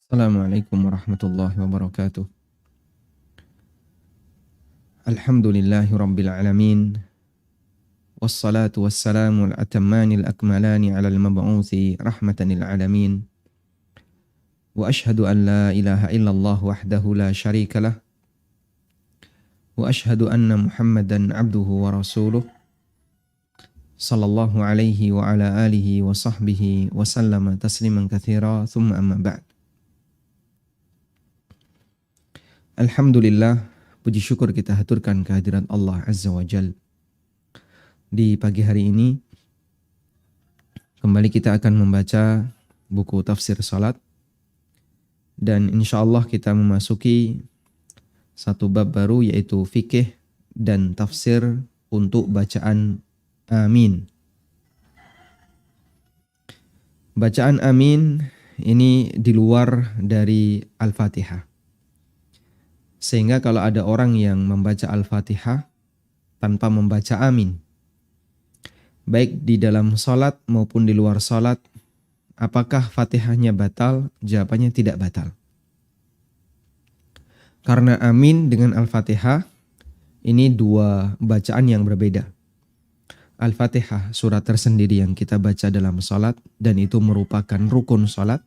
Assalamualaikum warahmatullahi wabarakatuh. Alhamdulillahi rabbil alamin. Wassalatu wassalamu al-atammanil akmalani ala al-mab'uthi rahmatan lil alamin. Wa ashhadu an la ilaha illallah wahdahu la syarika lah. Wa ashhadu anna Muhammadan abduhu wa rasuluh. Sallallahu alaihi wa ala alihi wa sahbihi wa sallama tasliman katsira, thumma amma ba'd. Alhamdulillah, puji syukur kita haturkan kehadiran Allah Azza wa Jal. Di pagi hari ini, kembali kita akan membaca buku tafsir salat. Dan insya Allah kita memasuki satu bab baru, yaitu fikih dan tafsir untuk bacaan amin. Bacaan amin ini di luar dari Al-Fatihah. Sehingga kalau ada orang yang membaca Al-Fatihah tanpa membaca amin, baik di dalam salat maupun di luar salat, apakah Fatihahnya batal? Jawabannya tidak batal. Karena amin dengan Al-Fatihah ini dua bacaan yang berbeda. Al-Fatihah surat tersendiri yang kita baca dalam salat dan itu merupakan rukun salat.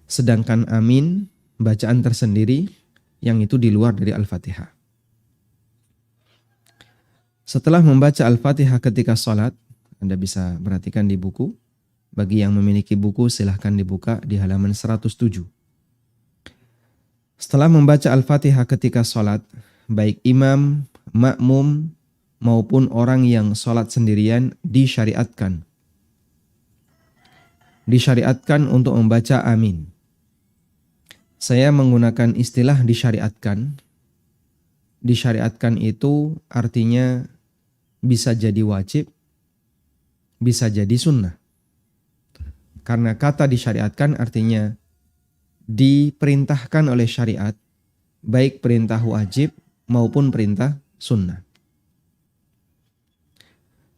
Sedangkan amin bacaan tersendiri yang itu di luar dari Al-Fatihah. Setelah membaca Al-Fatihah ketika salat, Anda bisa perhatikan di buku. Bagi yang memiliki buku silahkan dibuka di halaman 107. Setelah membaca Al-Fatihah ketika salat, baik imam, makmum, maupun orang yang salat sendirian disyariatkan untuk membaca amin. Saya menggunakan istilah disyariatkan. Disyariatkan itu artinya bisa jadi wajib, bisa jadi sunnah. Karena kata disyariatkan artinya diperintahkan oleh syariat, baik perintah wajib maupun perintah sunnah.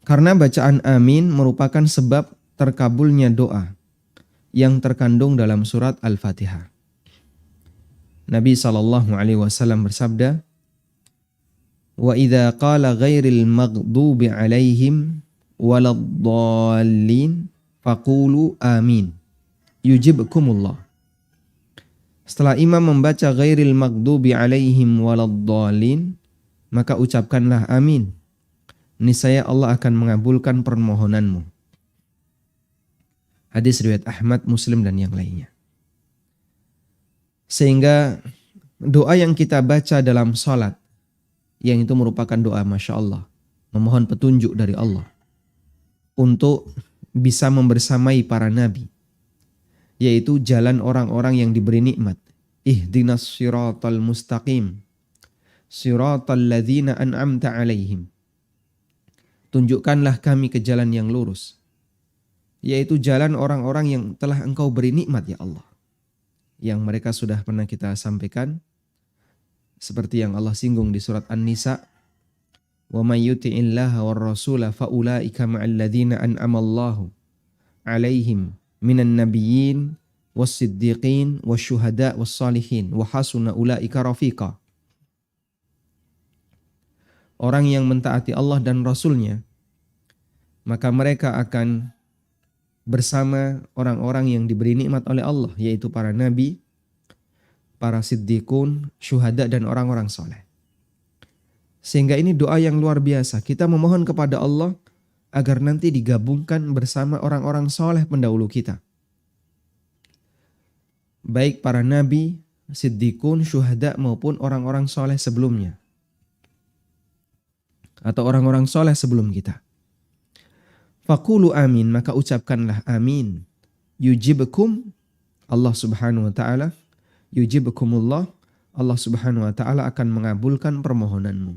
Karena bacaan amin merupakan sebab terkabulnya doa yang terkandung dalam surat Al-Fatihah. Nabi SAW bersabda, "Wa idza qala ghairil maghdubi 'alaihim waladdallin faqulu amin yujibkumullah." Setelah imam membaca ghairil maghdubi 'alaihim waladdallin, maka ucapkanlah amin. Niscaya Allah akan mengabulkan permohonanmu. Hadis riwayat Ahmad, Muslim dan yang lainnya. Sehingga doa yang kita baca dalam salat, yang itu merupakan doa Masya Allah, memohon petunjuk dari Allah untuk bisa membersamai para nabi, yaitu jalan orang-orang yang diberi nikmat. Ihdinas siratal mustaqim, siratal ladzina an'amta alaihim. Tunjukkanlah kami ke jalan yang lurus, yaitu jalan orang-orang yang telah Engkau beri nikmat ya Allah. Yang mereka sudah pernah kita sampaikan, seperti yang Allah singgung di surat An-Nisa, "Wa may yuti'illaha war rasula fa ulaika ma'al ladzina an'ama Allahu 'alaihim minan nabiyyin was-siddiqin wasyuhada was-salihin wa hasuna ulaika rafiqa." Orang yang mentaati Allah dan Rasulnya, maka mereka akan bersama orang-orang yang diberi nikmat oleh Allah, yaitu para nabi, para siddiqun, syuhada dan orang-orang soleh. Sehingga ini doa yang luar biasa. Kita memohon kepada Allah agar nanti digabungkan bersama orang-orang soleh pendahulu kita. Baik para nabi, siddiqun, syuhada maupun orang-orang soleh sebelumnya. Atau orang-orang soleh sebelum kita. Faqulu amin, maka ucapkanlah amin. Yujibkum Allah subhanahu wa ta'ala. Yujibkumullah, Allah subhanahu wa ta'ala akan mengabulkan permohonanmu.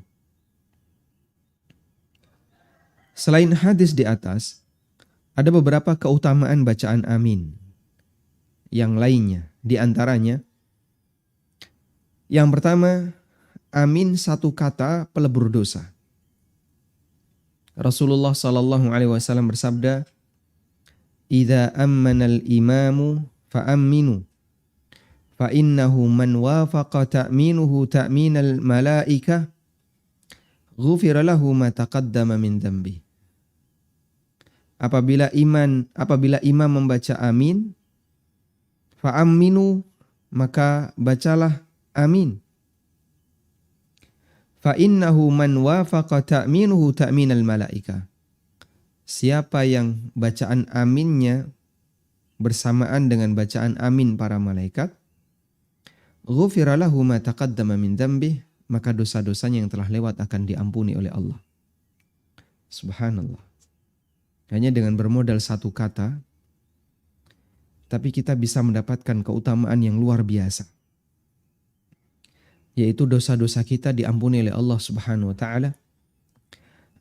Selain hadis di atas, ada beberapa keutamaan bacaan amin. Yang lainnya, di antaranya, yang pertama, amin satu kata pelebur dosa. Rasulullah sallallahu alaihi wasallam bersabda, "Idza ammana al-imamu fa amminu fa innahu man wafaqa ta'minuhu ta'minal malaikah ghufira lahu ma taqaddama min dhanbi. Apabila imam membaca amin, fa aminu, maka bacalah amin. Fa innahu man wafaqa ta'minuhu ta'minal malaikah. Siapa yang bacaan aminnya bersamaan dengan bacaan amin para malaikat, ghufira lahu ma taqaddama min dzambih, maka dosa-dosanya yang telah lewat akan diampuni oleh Allah. Subhanallah. Hanya dengan bermodal satu kata, tapi kita bisa mendapatkan keutamaan yang luar biasa. Yaitu dosa-dosa kita diampuni oleh Allah Subhanahu wa taala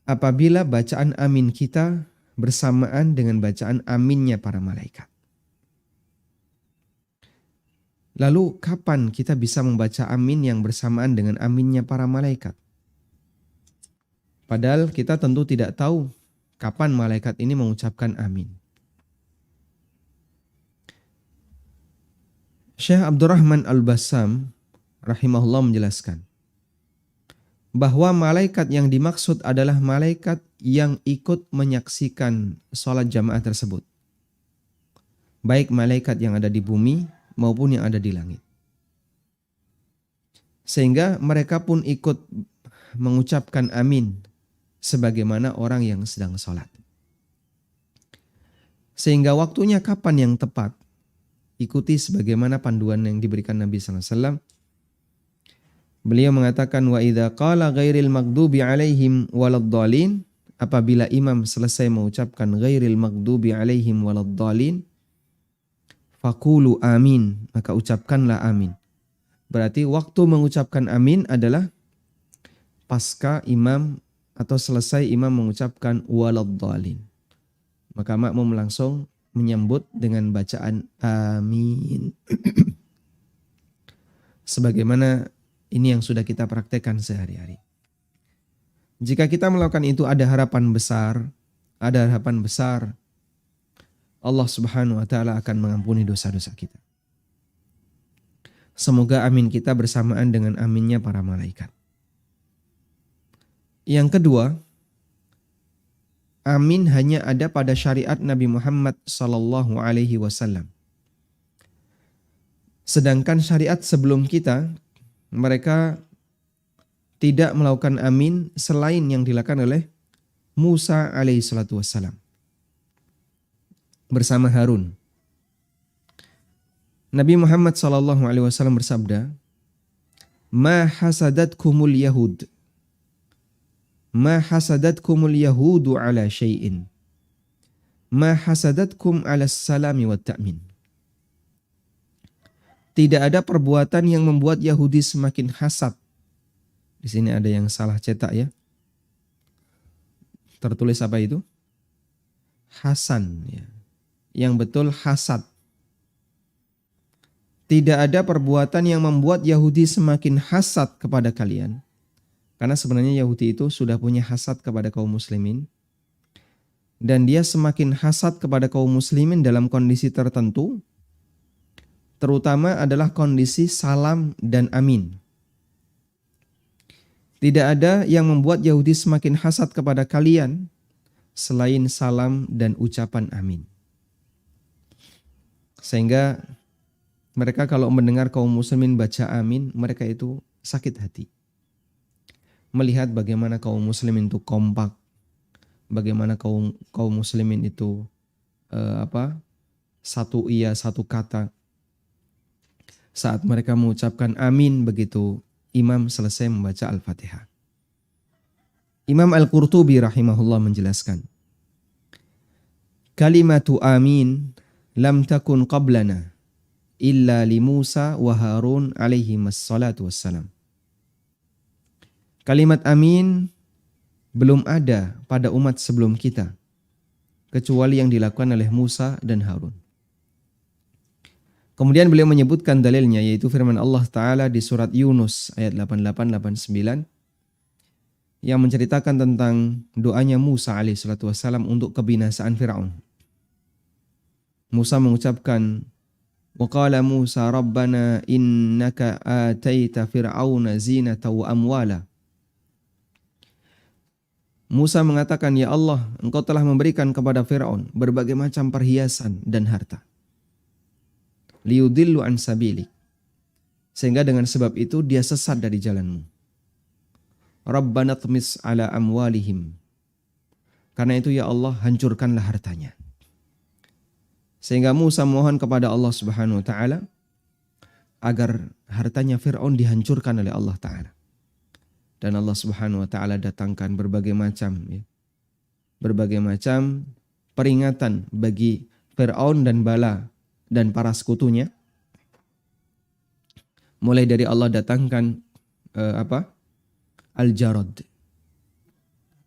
apabila bacaan amin kita bersamaan dengan bacaan aminnya para malaikat. Lalu kapan kita bisa membaca amin yang bersamaan dengan aminnya para malaikat? Padahal kita tentu tidak tahu kapan malaikat ini mengucapkan amin. Syekh Abdurrahman Al-Bassam rahimahullah menjelaskan bahwa malaikat yang dimaksud adalah malaikat yang ikut menyaksikan sholat jamaah tersebut. Baik malaikat yang ada di bumi maupun yang ada di langit. Sehingga mereka pun ikut mengucapkan amin sebagaimana orang yang sedang sholat. Sehingga waktunya kapan yang tepat, ikuti sebagaimana panduan yang diberikan Nabi SAW. Beliau mengatakan, wa idza qala ghairil maghdubi alaihim waladdallin, apabila imam selesai mengucapkan ghairil maghdubi alaihim waladdallin, faqulu amin, maka ucapkanlah amin. Berarti waktu mengucapkan amin adalah pasca imam atau selesai imam mengucapkan waladdallin. Maka makmum langsung menyambut dengan bacaan amin. Sebagaimana ini yang sudah kita praktekkan sehari-hari. Jika kita melakukan itu ada harapan besar Allah Subhanahu wa taala akan mengampuni dosa-dosa kita. Semoga amin kita bersamaan dengan aminnya para malaikat. Yang kedua, amin hanya ada pada syariat Nabi Muhammad sallallahu alaihi wasallam. Sedangkan syariat sebelum kita, mereka tidak melakukan amin selain yang dilakukan oleh Musa alaihi salatu wassalam bersama Harun. Nabi Muhammad sallallahu alaihi wasallam bersabda, "Ma hasadatkumul yahud. Ma hasadatkumul yahudu ala syai'in. Ma hasadatkum ala salami wat ta'min." Tidak ada perbuatan yang membuat Yahudi semakin hasad. Di sini ada yang salah cetak ya. Tertulis apa itu? Hasan ya. Yang betul hasad. Tidak ada perbuatan yang membuat Yahudi semakin hasad kepada kalian. Karena sebenarnya Yahudi itu sudah punya hasad kepada kaum muslimin. Dan dia semakin hasad kepada kaum muslimin dalam kondisi tertentu. Terutama adalah kondisi salam dan amin. Tidak ada yang membuat Yahudi semakin hasad kepada kalian selain salam dan ucapan amin. Sehingga mereka kalau mendengar kaum muslimin baca amin, mereka itu sakit hati. Melihat bagaimana kaum muslimin itu kompak, bagaimana kaum muslimin itu satu iya satu kata. Saat mereka mengucapkan amin begitu imam selesai membaca Al-Fatihah. Imam Al-Qurtubi rahimahullah menjelaskan, kalimatu amin lam takun qablana illa li Musa wa Harun alaihimas salatu wassalam. Kalimat amin belum ada pada umat sebelum kita kecuali yang dilakukan oleh Musa dan Harun. Kemudian beliau menyebutkan dalilnya yaitu firman Allah Ta'ala di surat Yunus ayat 88-89 yang menceritakan tentang doanya Musa alaihissalatu wassalam untuk kebinasaan Fir'aun. Musa mengucapkan Wa qala Musa rabbana innaka ataita fir'auna zinata wa amwala. Musa mengatakan, ya Allah, engkau telah memberikan kepada Fir'aun berbagai macam perhiasan dan harta. Liyudillu an sabilik. Sehingga dengan sebab itu dia sesat dari jalanmu. Rabbana tmis ala amwalihim. Karena itu ya Allah, hancurkanlah hartanya. Sehingga Musa mohon kepada Allah Subhanahu wa taala agar hartanya Fir'aun dihancurkan oleh Allah taala. Dan Allah Subhanahu wa taala datangkan berbagai macam peringatan bagi Fir'aun dan bala dan para sekutunya. Mulai dari Allah datangkan Al-Jarad.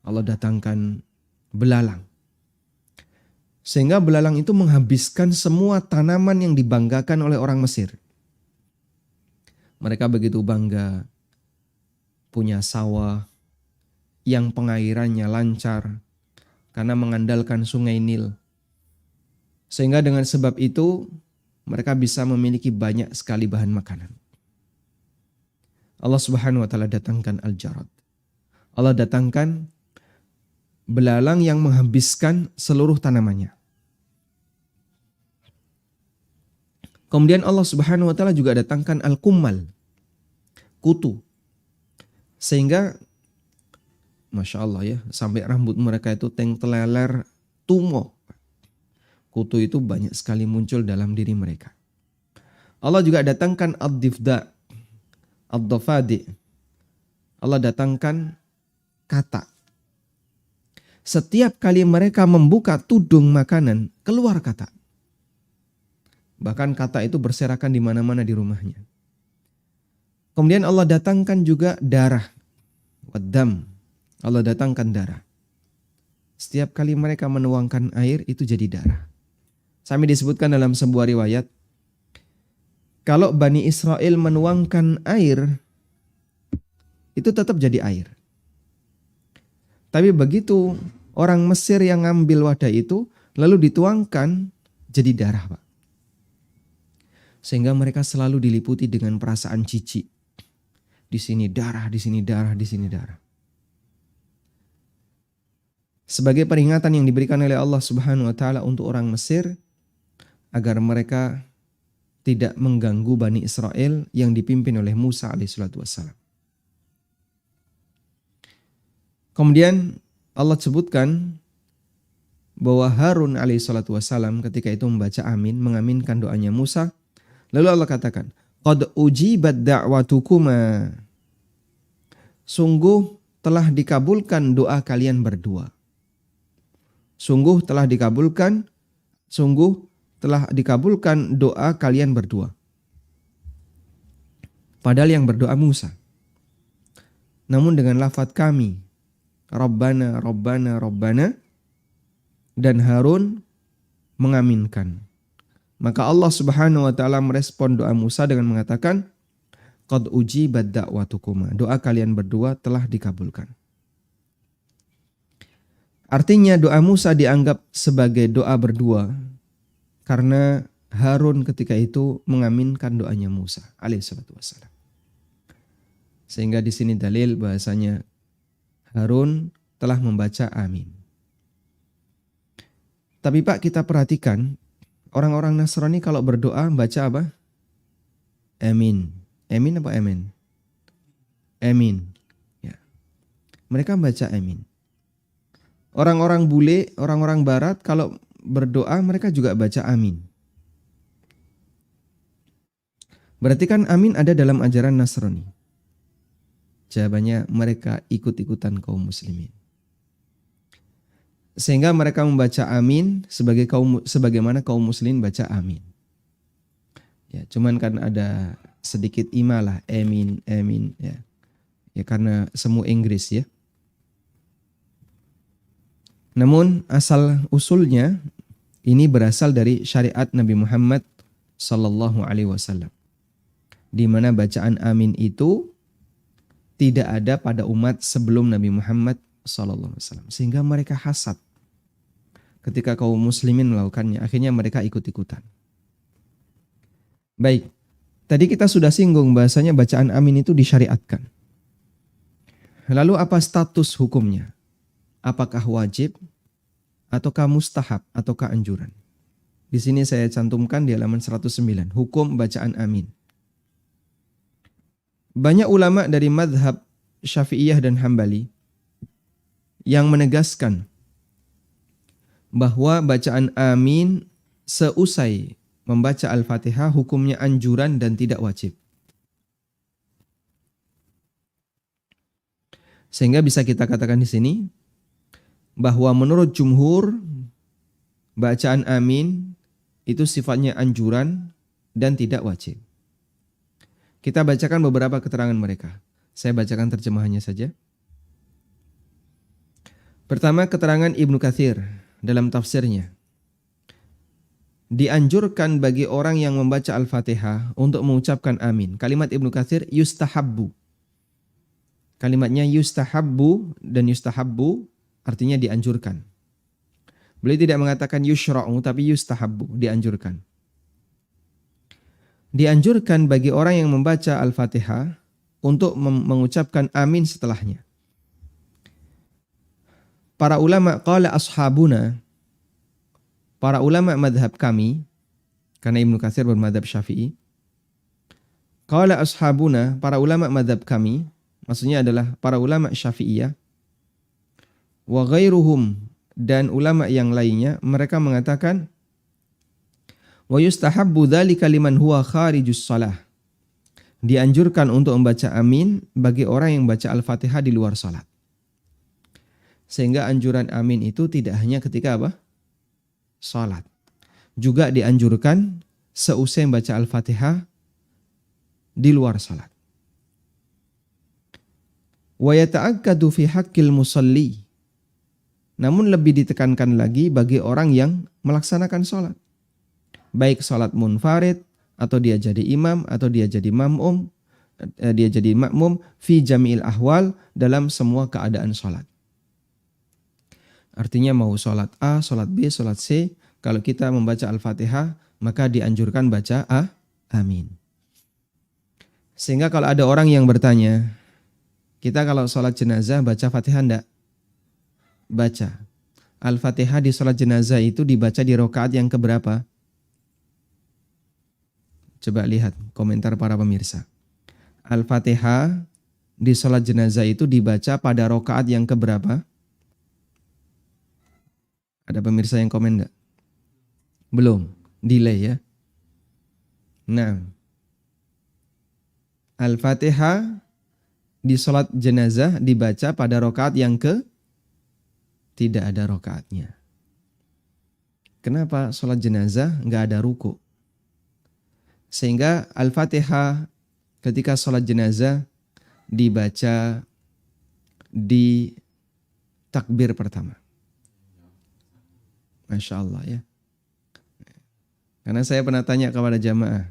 Allah datangkan belalang. Sehingga belalang itu menghabiskan semua tanaman yang dibanggakan oleh orang Mesir. Mereka begitu bangga punya sawah yang pengairannya lancar karena mengandalkan sungai Nil. Sehingga dengan sebab itu mereka bisa memiliki banyak sekali bahan makanan. Allah Subhanahu wa taala datangkan Al-Jarad. Allah datangkan belalang yang menghabiskan seluruh tanamannya. Kemudian Allah Subhanahu wa taala juga datangkan Al-Kummal, kutu. Sehingga Masya Allah ya, sampai rambut mereka itu tengteleler tumo. Kutu itu banyak sekali muncul dalam diri mereka. Allah juga datangkan ad-difda, ad-dafadi. Allah datangkan kata. Setiap kali mereka membuka tudung makanan, keluar kata. Bahkan kata itu berserakan di mana-mana di rumahnya. Kemudian Allah datangkan juga darah. Waddam. Allah datangkan darah. Setiap kali mereka menuangkan air itu jadi darah. Sampai disebutkan dalam sebuah riwayat, kalau Bani Israel menuangkan air, itu tetap jadi air. Tapi begitu orang Mesir yang ngambil wadah itu, lalu dituangkan jadi darah, Pak. Sehingga mereka selalu diliputi dengan perasaan jijik. Di sini darah, di sini darah, di sini darah. Sebagai peringatan yang diberikan oleh Allah Subhanahu wa taala untuk orang Mesir agar mereka tidak mengganggu Bani Israel yang dipimpin oleh Musa alaihissalatu wassalam. Kemudian Allah sebutkan bahwa Harun alaihissalatu wassalam ketika itu membaca amin, mengaminkan doanya Musa. Lalu Allah katakan, qad ujibat da'watukuma. Sungguh telah dikabulkan doa kalian berdua. Sungguh telah dikabulkan doa kalian berdua. Padahal yang berdoa Musa. Namun dengan lafaz kami, Rabbana, Rabbana, Rabbana, dan Harun mengaminkan. Maka Allah Subhanahu wa taala merespon doa Musa dengan mengatakan, qad ujibat da'watukuma. Doa kalian berdua telah dikabulkan. Artinya doa Musa dianggap sebagai doa berdua karena Harun ketika itu mengaminkan doanya Musa alaihissalatu wassalam. Sehingga di sini dalil bahasanya Harun telah membaca amin. Tapi Pak, kita perhatikan orang-orang Nasrani kalau berdoa baca apa? Amin. Amin apa amin? Amin. Ya. Mereka baca amin. Orang-orang bule, orang-orang barat kalau berdoa mereka juga baca amin. Berarti kan amin ada dalam ajaran Nasrani. Jawabannya mereka ikut-ikutan kaum muslimin. Sehingga mereka membaca amin sebagaimana kaum muslimin baca amin. Ya, cuman kan ada sedikit imalah amin, amin ya. Ya karena semua Inggris ya. Namun asal usulnya ini berasal dari syariat Nabi Muhammad sallallahu alaihi wasallam. Di mana bacaan amin itu tidak ada pada umat sebelum Nabi Muhammad sallallahu alaihi wasallam. Sehingga mereka hasad ketika kaum muslimin melakukannya, akhirnya mereka ikut-ikutan. Baik, tadi kita sudah singgung bahasanya bacaan amin itu disyariatkan. Lalu apa status hukumnya? Apakah wajib, ataukah mustahab, ataukah anjuran? Di sini saya cantumkan di halaman 109, hukum bacaan amin. Banyak ulama dari madhab Syafi'iyah dan Hambali yang menegaskan bahwa bacaan amin seusai membaca Al-Fatihah hukumnya anjuran dan tidak wajib. Sehingga bisa kita katakan di sini bahwa menurut jumhur bacaan amin itu sifatnya anjuran dan tidak wajib. Kita bacakan beberapa keterangan mereka. Saya bacakan terjemahannya saja. Pertama, keterangan Ibnu Katsir dalam tafsirnya. Dianjurkan bagi orang yang membaca Al-Fatihah untuk mengucapkan amin. Kalimat Ibnu Katsir yustahabbu. Kalimatnya yustahabbu dan yustahabbu artinya dianjurkan. Beliau tidak mengatakan yushra'u tapi yustahabbu, dianjurkan. Dianjurkan bagi orang yang membaca Al-Fatihah untuk mengucapkan amin setelahnya. Para ulama qala ashabuna, para ulama madhab kami, karena Ibnu Katsir bermadhab Syafi'i. Qala ashabuna, para ulama madhab kami, maksudnya adalah para ulama Syafi'iyah. Wa ghairuhum, dan ulama yang lainnya, mereka mengatakan wa yustahabbu dzalika liman huwa kharijus shalah. Dianjurkan untuk membaca amin bagi orang yang baca Al-Fatihah di luar salat. Sehingga anjuran amin itu tidak hanya ketika apa? Salat. Juga dianjurkan seusai membaca Al-Fatihah di luar salat. Wa yata'akkadu fi haqqil musalli. Namun lebih ditekankan lagi bagi orang yang melaksanakan salat. Baik salat munfarid atau dia jadi imam atau dia jadi makmum fi jami'il ahwal, dalam semua keadaan salat. Artinya mau salat A, salat B, salat C, kalau kita membaca Al-Fatihah maka dianjurkan baca amin. Sehingga kalau ada orang yang bertanya, kita kalau salat jenazah baca Fatihah enggak? Baca. Al-Fatihah di salat jenazah itu dibaca di rakaat yang keberapa? Coba lihat komentar para pemirsa. Al-Fatihah di salat jenazah itu dibaca pada rakaat yang keberapa? Ada pemirsa yang komen enggak? Belum, delay ya. Nah, Al-Fatihah di salat jenazah dibaca pada rakaat yang tidak ada rakaatnya. Kenapa salat jenazah enggak ada ruku? Sehingga Al-Fatihah ketika sholat jenazah dibaca di takbir pertama. Masya Allah ya. Karena saya pernah tanya kepada jamaah,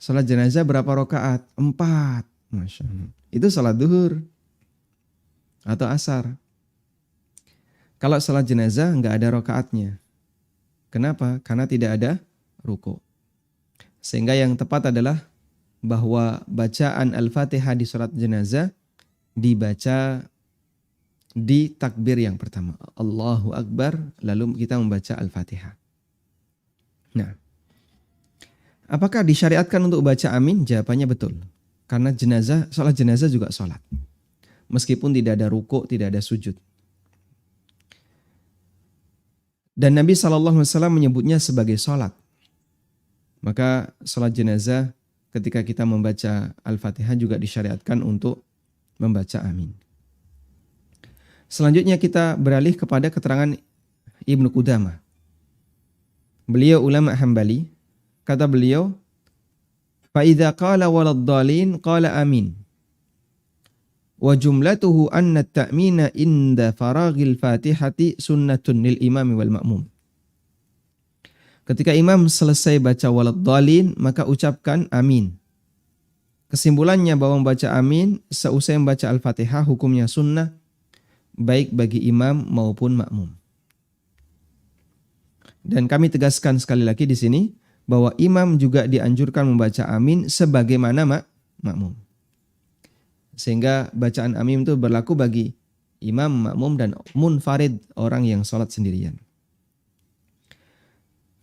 sholat jenazah berapa rakaat? 4. Masya Allah. Itu sholat duhur atau asar. Kalau sholat jenazah nggak ada rakaatnya. Kenapa? Karena tidak ada ruku. Sehingga yang tepat adalah bahwa bacaan Al-Fatihah di salat jenazah dibaca di takbir yang pertama. Allahu Akbar, lalu kita membaca Al-Fatihah. Nah, apakah disyariatkan untuk baca amin? Jawabannya betul. Karena jenazah, salat jenazah juga salat. Meskipun tidak ada ruku, tidak ada sujud. Dan Nabi SAW menyebutnya sebagai salat. Maka salat jenazah ketika kita membaca Al-Fatihah juga disyariatkan untuk membaca amin. Selanjutnya kita beralih kepada keterangan Ibnu Qudamah. Beliau ulama Hambali, kata beliau, fa idza qala waladdallin qala amin. Wa jumlatuhu anna at-ta'mina inda faraghil Fatihati sunnatun lil imami wal ma'mum. Ketika imam selesai baca waladdallin, maka ucapkan amin. Kesimpulannya bahwa membaca amin seusai membaca Al-Fatihah hukumnya sunnah, baik bagi imam maupun makmum. Dan kami tegaskan sekali lagi di sini bahwa imam juga dianjurkan membaca amin sebagaimana makmum. Sehingga bacaan amin itu berlaku bagi imam, makmum, dan munfarid, orang yang sholat sendirian.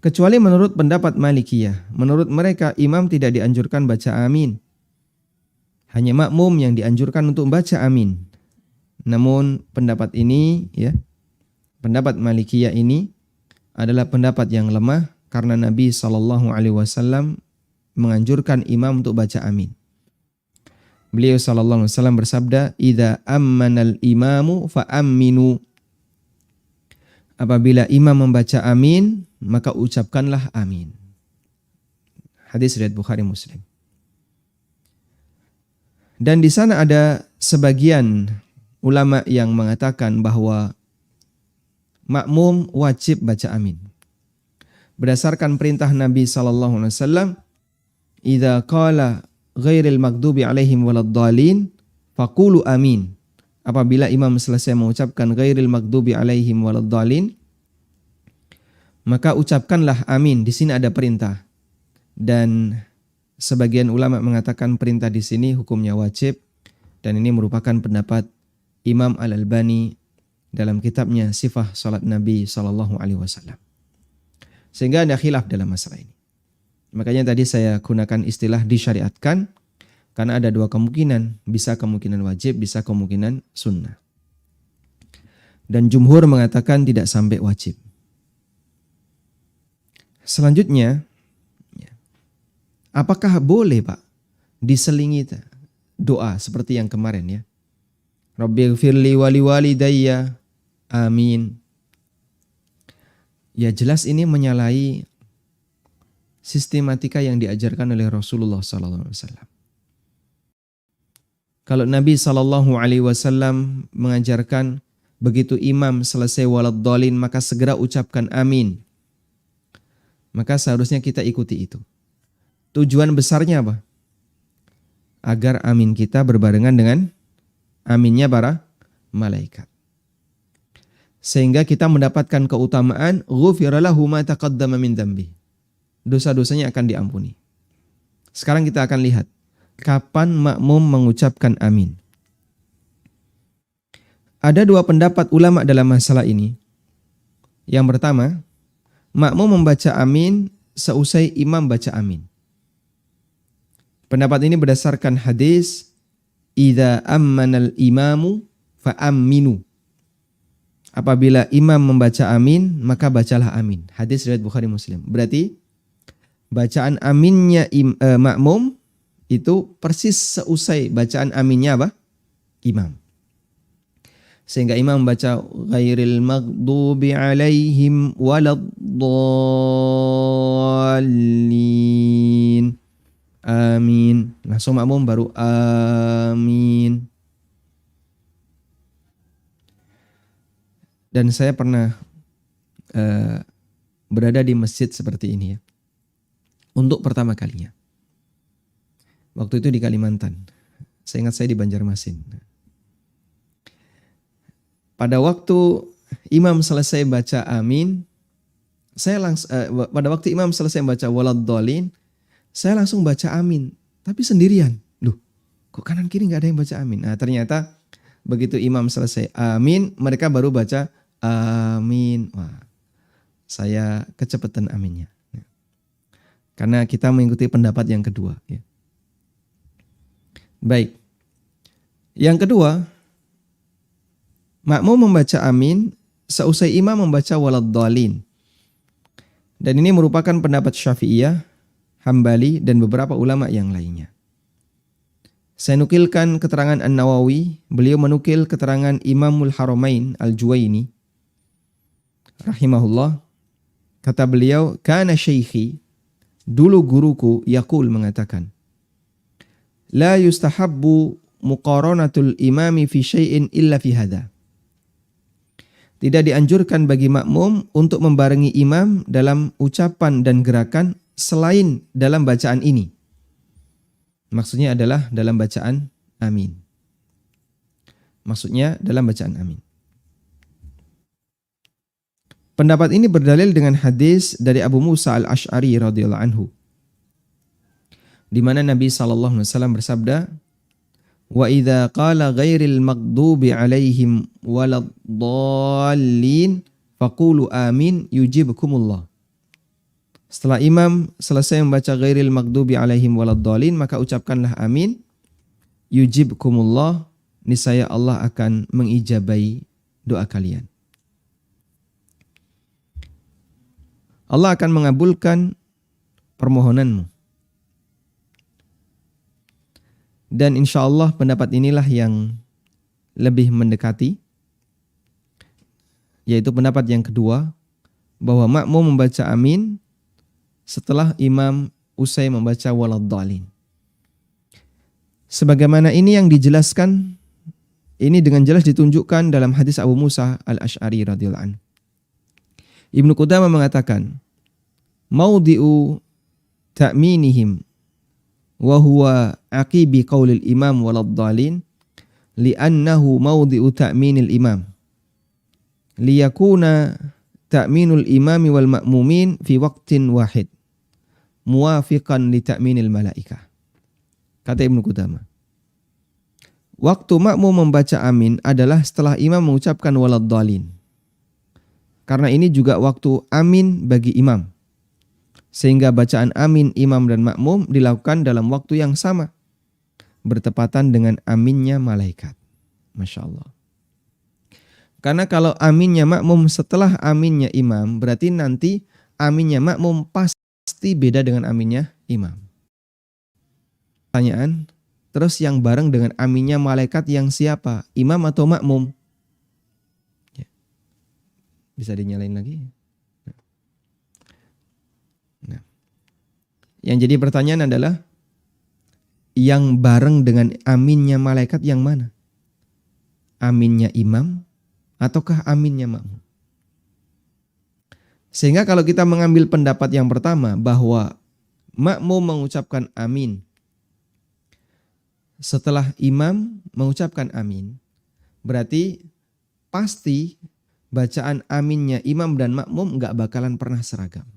Kecuali menurut pendapat Malikiyah. Menurut mereka imam tidak dianjurkan baca amin. Hanya makmum yang dianjurkan untuk baca amin. Namun pendapat ini, ya, pendapat Malikiyah ini adalah pendapat yang lemah karena Nabi SAW menganjurkan imam untuk baca amin. Beliau SAW bersabda, "Idza ammanal imamu fa'amminu." Apabila imam membaca amin, maka ucapkanlah amin. Hadis riwayat Bukhari Muslim. Dan di sana ada sebagian ulama yang mengatakan bahwa makmum wajib baca amin. Berdasarkan perintah Nabi SAW, "Idza qala ghairil maghdubi alaihim waladdallin faqulu amin." Apabila imam selesai mengucapkan ghairil maghdubi alaihim waladdallin, maka ucapkanlah amin. Di sini ada perintah. Dan sebagian ulama mengatakan perintah di sini hukumnya wajib, dan ini merupakan pendapat Imam Al-Albani dalam kitabnya Sifah Salat Nabi SAW. Sehingga ada khilaf dalam masalah ini. Makanya tadi saya gunakan istilah disyariatkan, karena ada dua kemungkinan. Bisa kemungkinan wajib, bisa kemungkinan sunnah. Dan jumhur mengatakan tidak sampai wajib. Selanjutnya, apakah boleh Pak diselingi doa seperti yang kemarin ya? Rabbighfirli wali walidayya, amin. Ya jelas ini menyalahi sistematika yang diajarkan oleh Rasulullah SAW. Kalau Nabi SAW mengajarkan begitu imam selesai waladdallin maka segera ucapkan amin, maka seharusnya kita ikuti itu. Tujuan besarnya apa? Agar amin kita berbarengan dengan aminnya para malaikat. Sehingga kita mendapatkan keutamaan ghufira lahu ma taqaddama min dzambi. Dosa-dosanya akan diampuni. Sekarang kita akan lihat kapan makmum mengucapkan amin. Ada dua pendapat ulama dalam masalah ini. Yang pertama, makmum membaca amin seusai imam baca amin. Pendapat ini berdasarkan hadis idza ammanal imamu fa'amminu. Apabila imam membaca amin, maka bacalah amin. Hadis riwayat Bukhari Muslim. Berarti bacaan aminnya makmum itu persis seusai bacaan aminnya apa? Imam. Sehingga imam membaca ghairil maghdubi alaihim waladdallin. Amin. Langsung makmum baru amin. Dan saya pernah berada di masjid seperti ini ya. Untuk pertama kalinya. Waktu itu di Kalimantan. Saya ingat saya di Banjarmasin. Pada waktu imam selesai baca amin, pada waktu imam selesai baca waladdallin, saya langsung baca amin, tapi sendirian. Loh, kok kanan kiri nggak ada yang baca amin? Nah, ternyata begitu imam selesai amin, mereka baru baca amin. Wah, saya kecepatan aminnya. Karena kita mengikuti pendapat yang kedua. Ya. Baik. Yang kedua, makmum membaca amin seusai imam membaca waladdallin. Dan ini merupakan pendapat Syafi'iyah, Hambali, dan beberapa ulama yang lainnya. Saya nukilkan keterangan An-Nawawi. Beliau menukil keterangan Imamul Haramain Al-Juwaini rahimahullah. Kata beliau, kana syaikhi, dulu guruku, yaqul, mengatakan, la yustahabbu muqaranatul imami fi syai'in illa fi hadha. Tidak dianjurkan bagi makmum untuk membarengi imam dalam ucapan dan gerakan selain dalam bacaan ini. Maksudnya adalah dalam bacaan amin. Maksudnya dalam bacaan amin. Pendapat ini berdalil dengan hadis dari Abu Musa al-Ash'ari radhiyallahu anhu, di mana Nabi SAW bersabda, "Wa idza qala ghairil maghdubi 'alaihim waladdallin faqulu amin yujibkumullah." Setelah imam selesai membaca ghairil maghdubi 'alaihim waladdallin, maka ucapkanlah amin, yujibkumullah, niscaya Allah akan mengijabai doa kalian. Allah akan mengabulkan permohonanmu. Dan insya Allah pendapat inilah yang lebih mendekati, yaitu pendapat yang kedua, bahwa makmum membaca amin setelah imam usai membaca waladdallin. Sebagaimana ini yang dijelaskan, ini dengan jelas ditunjukkan dalam hadis Abu Musa al-Ash'ari radhiyallahu anhu. Ibnu Qudamah mengatakan, maudhi'u ta'minihim wa huwa aqibi qaulil imam waladdallin li'annahu maudhi'u ta'minil imam liyakuna ta'minul imami wal ma'mumin fi waqtin wahid muwafiqan li ta'minil malaikah. Kata Ibnu Qudamah, waktu makmum membaca amin adalah setelah imam mengucapkan waladdallin. Karena ini juga waktu amin bagi imam. Sehingga bacaan amin imam dan makmum dilakukan dalam waktu yang sama, bertepatan dengan aminnya malaikat. Masya Allah. Karena kalau aminnya makmum setelah aminnya imam, berarti nanti aminnya makmum pasti beda dengan aminnya imam. Pertanyaan, terus yang bareng dengan aminnya malaikat yang siapa? Imam atau makmum? Bisa dinyalain lagi? Nah. Yang jadi pertanyaan adalah, yang bareng dengan aminnya malaikat yang mana? Aminnya imam ataukah aminnya makmum? Sehingga kalau kita mengambil pendapat yang pertama bahwa makmum mengucapkan amin setelah imam mengucapkan amin, berarti pasti bacaan aminnya imam dan makmum nggak bakalan pernah seragam.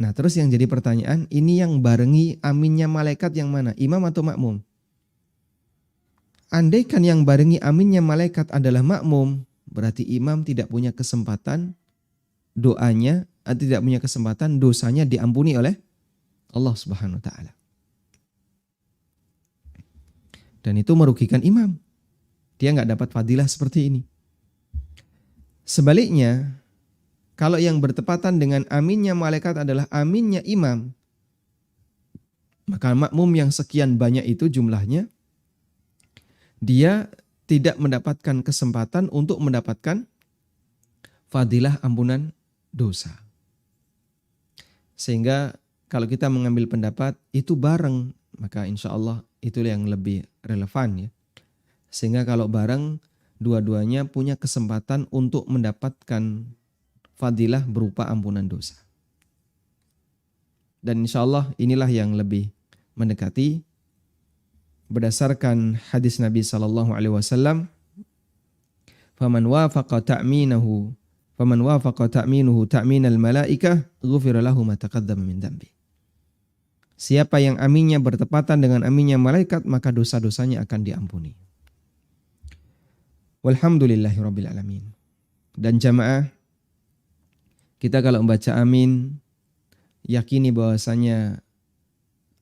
Nah terus yang jadi pertanyaan, ini yang barengi aminnya malaikat yang mana? Imam atau makmum? Andaikan yang barengi aminnya malaikat adalah makmum, berarti imam tidak punya kesempatan doanya, tidak punya kesempatan dosanya diampuni oleh Allah Subhanahu wa taala. Dan itu merugikan imam. Dia nggak dapat fadilah seperti ini. Sebaliknya, kalau yang bertepatan dengan aminnya malaikat adalah aminnya imam, maka makmum yang sekian banyak itu jumlahnya, dia tidak mendapatkan kesempatan untuk mendapatkan fadilah ampunan dosa. Sehingga kalau kita mengambil pendapat itu bareng, maka insya Allah itulah yang lebih relevan ya. Sehingga kalau bareng, dua-duanya punya kesempatan untuk mendapatkan fadilah berupa ampunan dosa. Dan insya Allah inilah yang lebih mendekati berdasarkan hadis Nabi SAW, faman wafaqa ta'minuhu ta'minal malaikah ghufira lahu ma taqaddama min dzambi. Siapa yang aminnya bertepatan dengan aminnya malaikat, maka dosa-dosanya akan diampuni. Walhamdulillahirabbil alamin. Dan jamaah, kita kalau membaca amin, yakini bahwasanya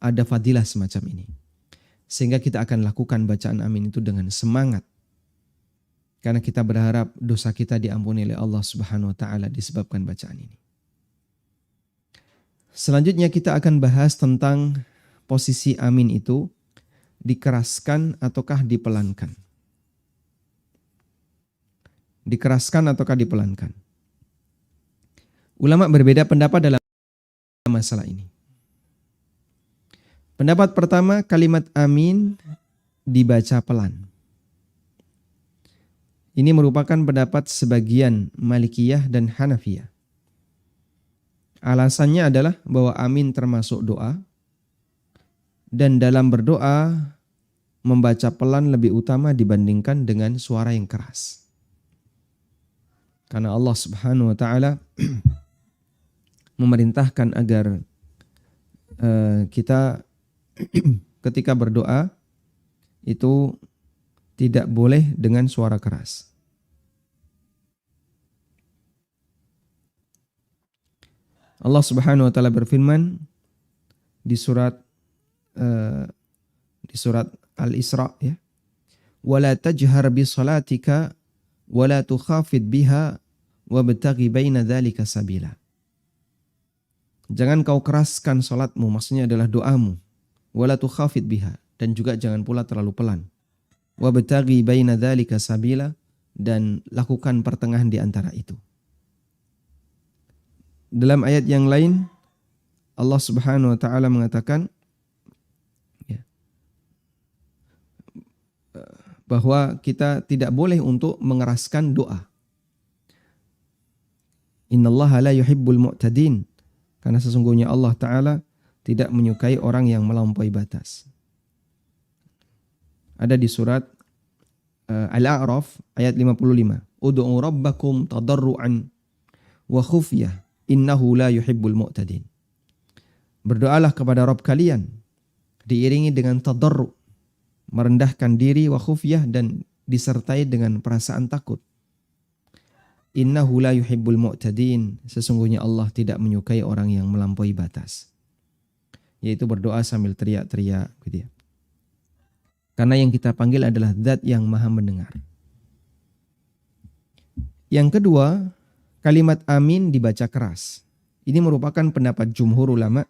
ada fadilah semacam ini. Sehingga kita akan lakukan bacaan amin itu dengan semangat. Karena kita berharap dosa kita diampuni oleh Allah Subhanahu wa taala disebabkan bacaan ini. Selanjutnya kita akan bahas tentang posisi amin itu dikeraskan ataukah dipelankan. Dikeraskan ataukah dipelankan. Ulama berbeda pendapat dalam masalah ini. Pendapat pertama, kalimat amin dibaca pelan. Ini merupakan pendapat sebagian Malikiyah dan Hanafiyah. Alasannya adalah bahwa amin termasuk doa, dan dalam berdoa membaca pelan lebih utama dibandingkan dengan suara yang keras. Karena Allah Subhanahu wa taala memerintahkan agar kita ketika berdoa itu tidak boleh dengan suara keras. Allah Subhanahu wa taala berfirman di surat Al-Isra ya. Wala tajhar bi salatika wala tukhafid biha wabtaghi baina dzalika sabila. Jangan kau keraskan salatmu, maksudnya adalah doamu. Wala tukhafid biha, dan juga jangan pula terlalu pelan. Wabtaghi baina dzalika sabila, dan lakukan pertengahan di antara itu. Dalam ayat yang lain Allah Subhanahu wa taala mengatakan ya, bahwa kita tidak boleh untuk mengeraskan doa. Innallaha la yuhibbul mu'tadin, karena sesungguhnya Allah taala tidak menyukai orang yang melampaui batas. Ada di surat Al-A'raf ayat 55. Ud'u rabbakum tadarruan wa khufyah innahu la yuhibbul mu'tadin. Berdoalah kepada Rabb kalian diiringi dengan tadarru, merendahkan diri, wa khufyah, dan disertai dengan perasaan takut. Innahu la yuhibbul mu'tadin, sesungguhnya Allah tidak menyukai orang yang melampaui batas. Yaitu berdoa sambil teriak-teriak gitu ya. Karena yang kita panggil adalah Zat yang Maha mendengar. Yang kedua, kalimat amin dibaca keras. Ini merupakan pendapat jumhur ulama,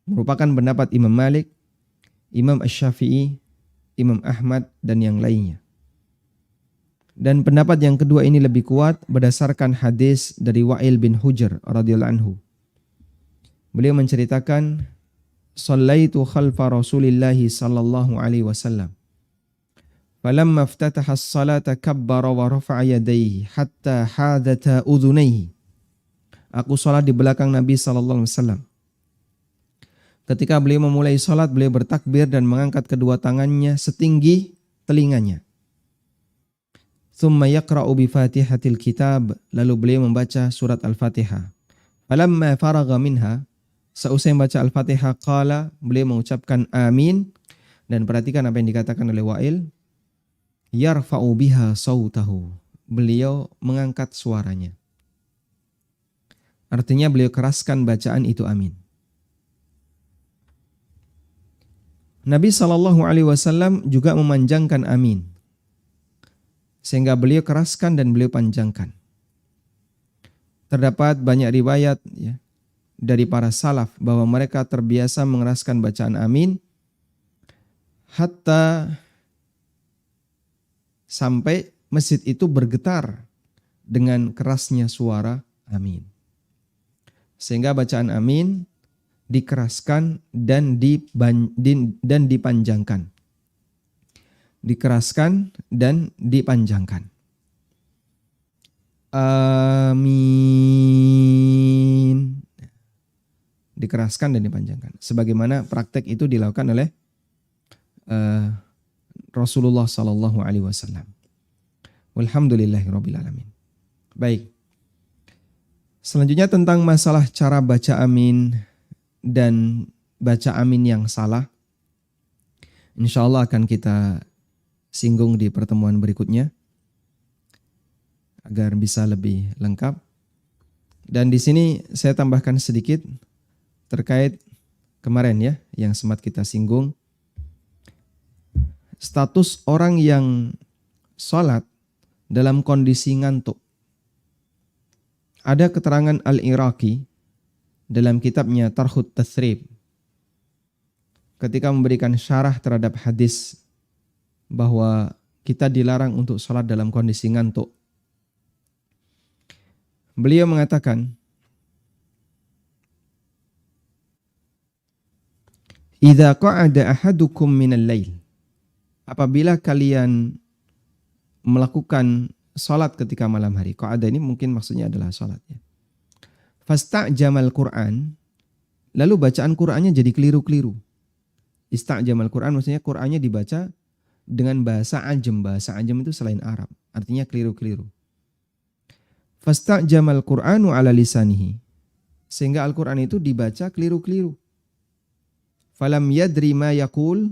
merupakan pendapat Imam Malik, Imam Asy-Syafi'i, Imam Ahmad, dan yang lainnya. Dan pendapat yang kedua ini lebih kuat berdasarkan hadis dari Wa'il bin Hujr radhiyallahu anhu. Beliau menceritakan, "Shallaitu khalfa Rasulillahi sallallahu alaihi wasallam. Falamma iftataha as-salata kabbara wa rafa'a yadayhi hatta hadata udhunayhi." Aku salat di belakang Nabi sallallahu alaihi wasallam. Ketika beliau memulai salat, beliau bertakbir dan mengangkat kedua tangannya setinggi telinganya. Tsumma yaqra'u bi Fatihatil Kitab, lalu beliau membaca surat Al-Fatihah. Falamma faragha minha, seusai membaca Al-Fatihah, qala, beliau mengucapkan amin, dan perhatikan apa yang dikatakan oleh Wa'il, yarfa'u biha sautahu, beliau mengangkat suaranya. Artinya beliau keraskan bacaan itu amin. Nabi SAW juga memanjangkan amin, sehingga beliau keraskan dan beliau panjangkan. Terdapat banyak riwayat ya, dari para salaf bahwa mereka terbiasa mengeraskan bacaan amin hatta sampai masjid itu bergetar dengan kerasnya suara amin. Sehingga bacaan amin dikeraskan dan dipanjangkan. Dikeraskan dan dipanjangkan. Amin. Dikeraskan dan dipanjangkan. Sebagaimana praktek itu dilakukan oleh Rasulullah sallallahu alaihi wasallam. Walhamdulillahirabbil alamin. Baik. Selanjutnya tentang masalah cara baca amin dan baca amin yang salah. Insyaallah akan kita singgung di pertemuan berikutnya agar bisa lebih lengkap. Dan di sini saya tambahkan sedikit terkait kemarin ya yang sempat kita singgung, status orang yang sholat dalam kondisi ngantuk. Ada keterangan Al-Iraqi dalam kitabnya Tarhut Tathrib ketika memberikan syarah terhadap hadis bahwa kita dilarang untuk sholat dalam kondisi ngantuk. Beliau mengatakan, "Idza qa'ada ahadukum minal lail." Apabila kalian melakukan salat ketika malam hari. Qa'ada ini mungkin maksudnya adalah salat ya. Fasta'jamal Qur'an, lalu bacaan Qur'annya jadi keliru-keliru. Ista'jamal Qur'an maksudnya Qur'annya dibaca dengan bahasa ajam. Bahasa ajam itu selain Arab, artinya keliru-keliru. Fastajamal Qur'anu ala lisanihi, sehingga Al-Quran itu dibaca keliru-keliru. Falam yadri ma yaqul,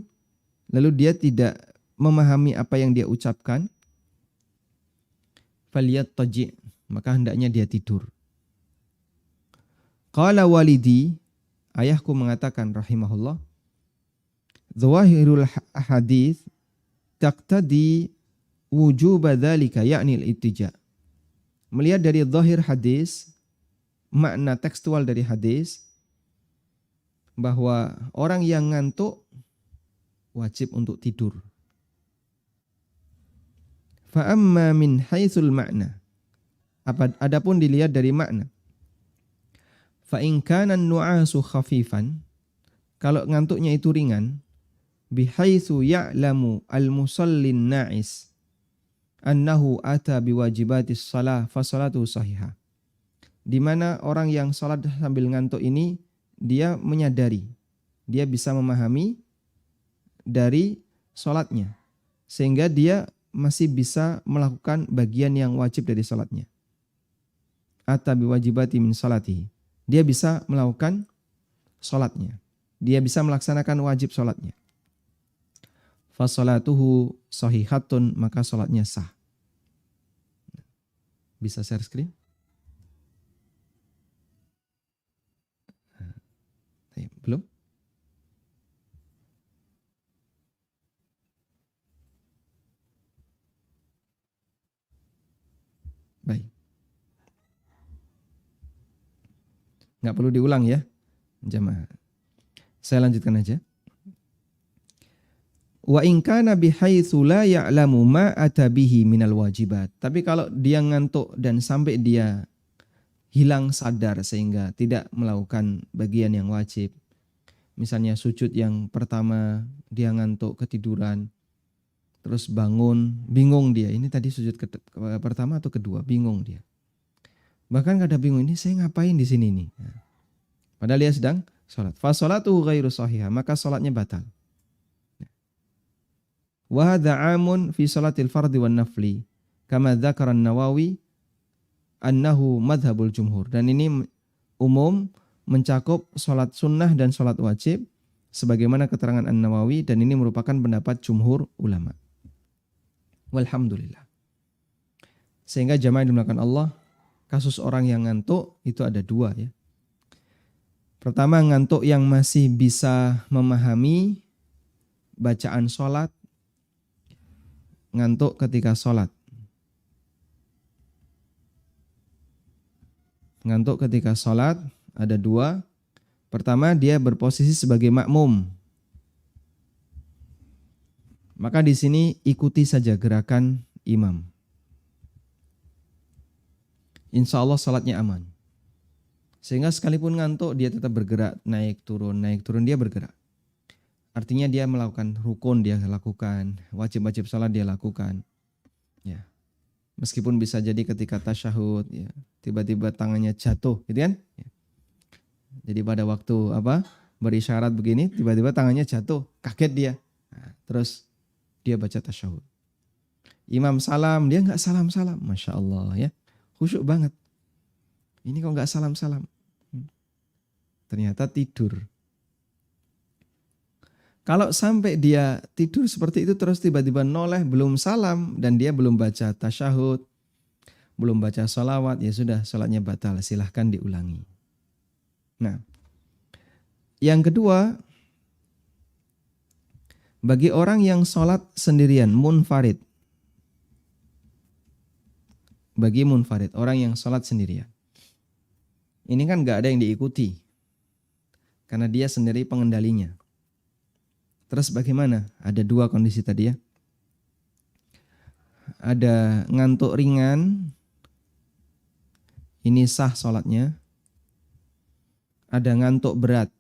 lalu dia tidak memahami apa yang dia ucapkan. Falyattaji', maka hendaknya dia tidur. Qala walidi, ayahku mengatakan rahimahullah, zawahirul hadits taqtadi wujuba dzalika, yakni al-ittija'. Melihat dari zahir hadis, makna tekstual dari hadis, bahwa orang yang ngantuk wajib untuk tidur. Fa amma min haitsul makna, adapun dilihat dari makna, fa in kana nu'asu khafifan, kalau ngantuknya itu ringan, bihaitsu ya'lamu al-musallin na'is annahu ata biwajibatis shalah fa salatu sahihah. Di mana orang yang salat sambil ngantuk ini, dia menyadari, dia bisa memahami dari salatnya, sehingga dia masih bisa melakukan bagian yang wajib dari salatnya. Ata biwajibati min salati, dia bisa melakukan salatnya, dia bisa melaksanakan wajib salatnya. Fa salatuhu sahihatun, maka salatnya sah. Bisa share screen? Belum? Baik. Nggak perlu diulang ya, jamaah. Saya lanjutkan aja. Wa in kana bihaitsu la ya'lamu ma ata bihi minal wajibat. Tapi kalau dia ngantuk dan sampai dia hilang sadar sehingga tidak melakukan bagian yang wajib. Misalnya sujud yang pertama dia ngantuk, ketiduran, terus bangun, bingung dia. Ini tadi sujud pertama atau kedua, bingung dia. Bahkan kadang bingung, ini saya ngapain di sini nih? Padahal dia sedang sholat. Fa sholatuhu ghairu shahihah, maka sholatnya batal. Wa hadza 'amun fi sholatil fardhi wan nafli, kama dzakara an-Nawawi annahu madhabul jumhur. Dan ini umum mencakup sholat sunnah dan sholat wajib, sebagaimana keterangan An-Nawawi, dan ini merupakan pendapat jumhur ulama. Walhamdulillah. Sehingga jamaah yang dimuliakan Allah, kasus orang yang ngantuk itu ada dua ya. Pertama, ngantuk yang masih bisa memahami bacaan sholat, ngantuk ketika sholat. Ngantuk ketika sholat ada dua. Pertama, dia berposisi sebagai makmum. Maka di sini ikuti saja gerakan imam. Insya Allah sholatnya aman. Sehingga sekalipun ngantuk, dia tetap bergerak, naik turun dia bergerak. Artinya dia melakukan rukun, dia lakukan, wajib-wajib sholat dia lakukan. Ya. Meskipun bisa jadi ketika tasyahud, ya, tiba-tiba tangannya jatuh, gitu kan? Ya. Jadi pada waktu berisyarat begini, tiba-tiba tangannya jatuh, kaget dia. Nah, terus dia baca tasyahud. Imam salam, dia nggak salam-salam, masya Allah ya, khusyuk banget. Ini kok nggak salam-salam? Ternyata tidur. Kalau sampai dia tidur seperti itu terus tiba-tiba noleh belum salam dan dia belum baca tasyahud, belum baca sholawat, ya sudah, sholatnya batal, silahkan diulangi. Nah, yang kedua, bagi orang yang sholat sendirian, munfarid. Bagi munfarid, orang yang sholat sendirian. Ini kan gak ada yang diikuti, karena dia sendiri pengendalinya. Terus bagaimana? Ada dua kondisi tadi ya. Ada ngantuk ringan, ini sah sholatnya. Ada ngantuk berat,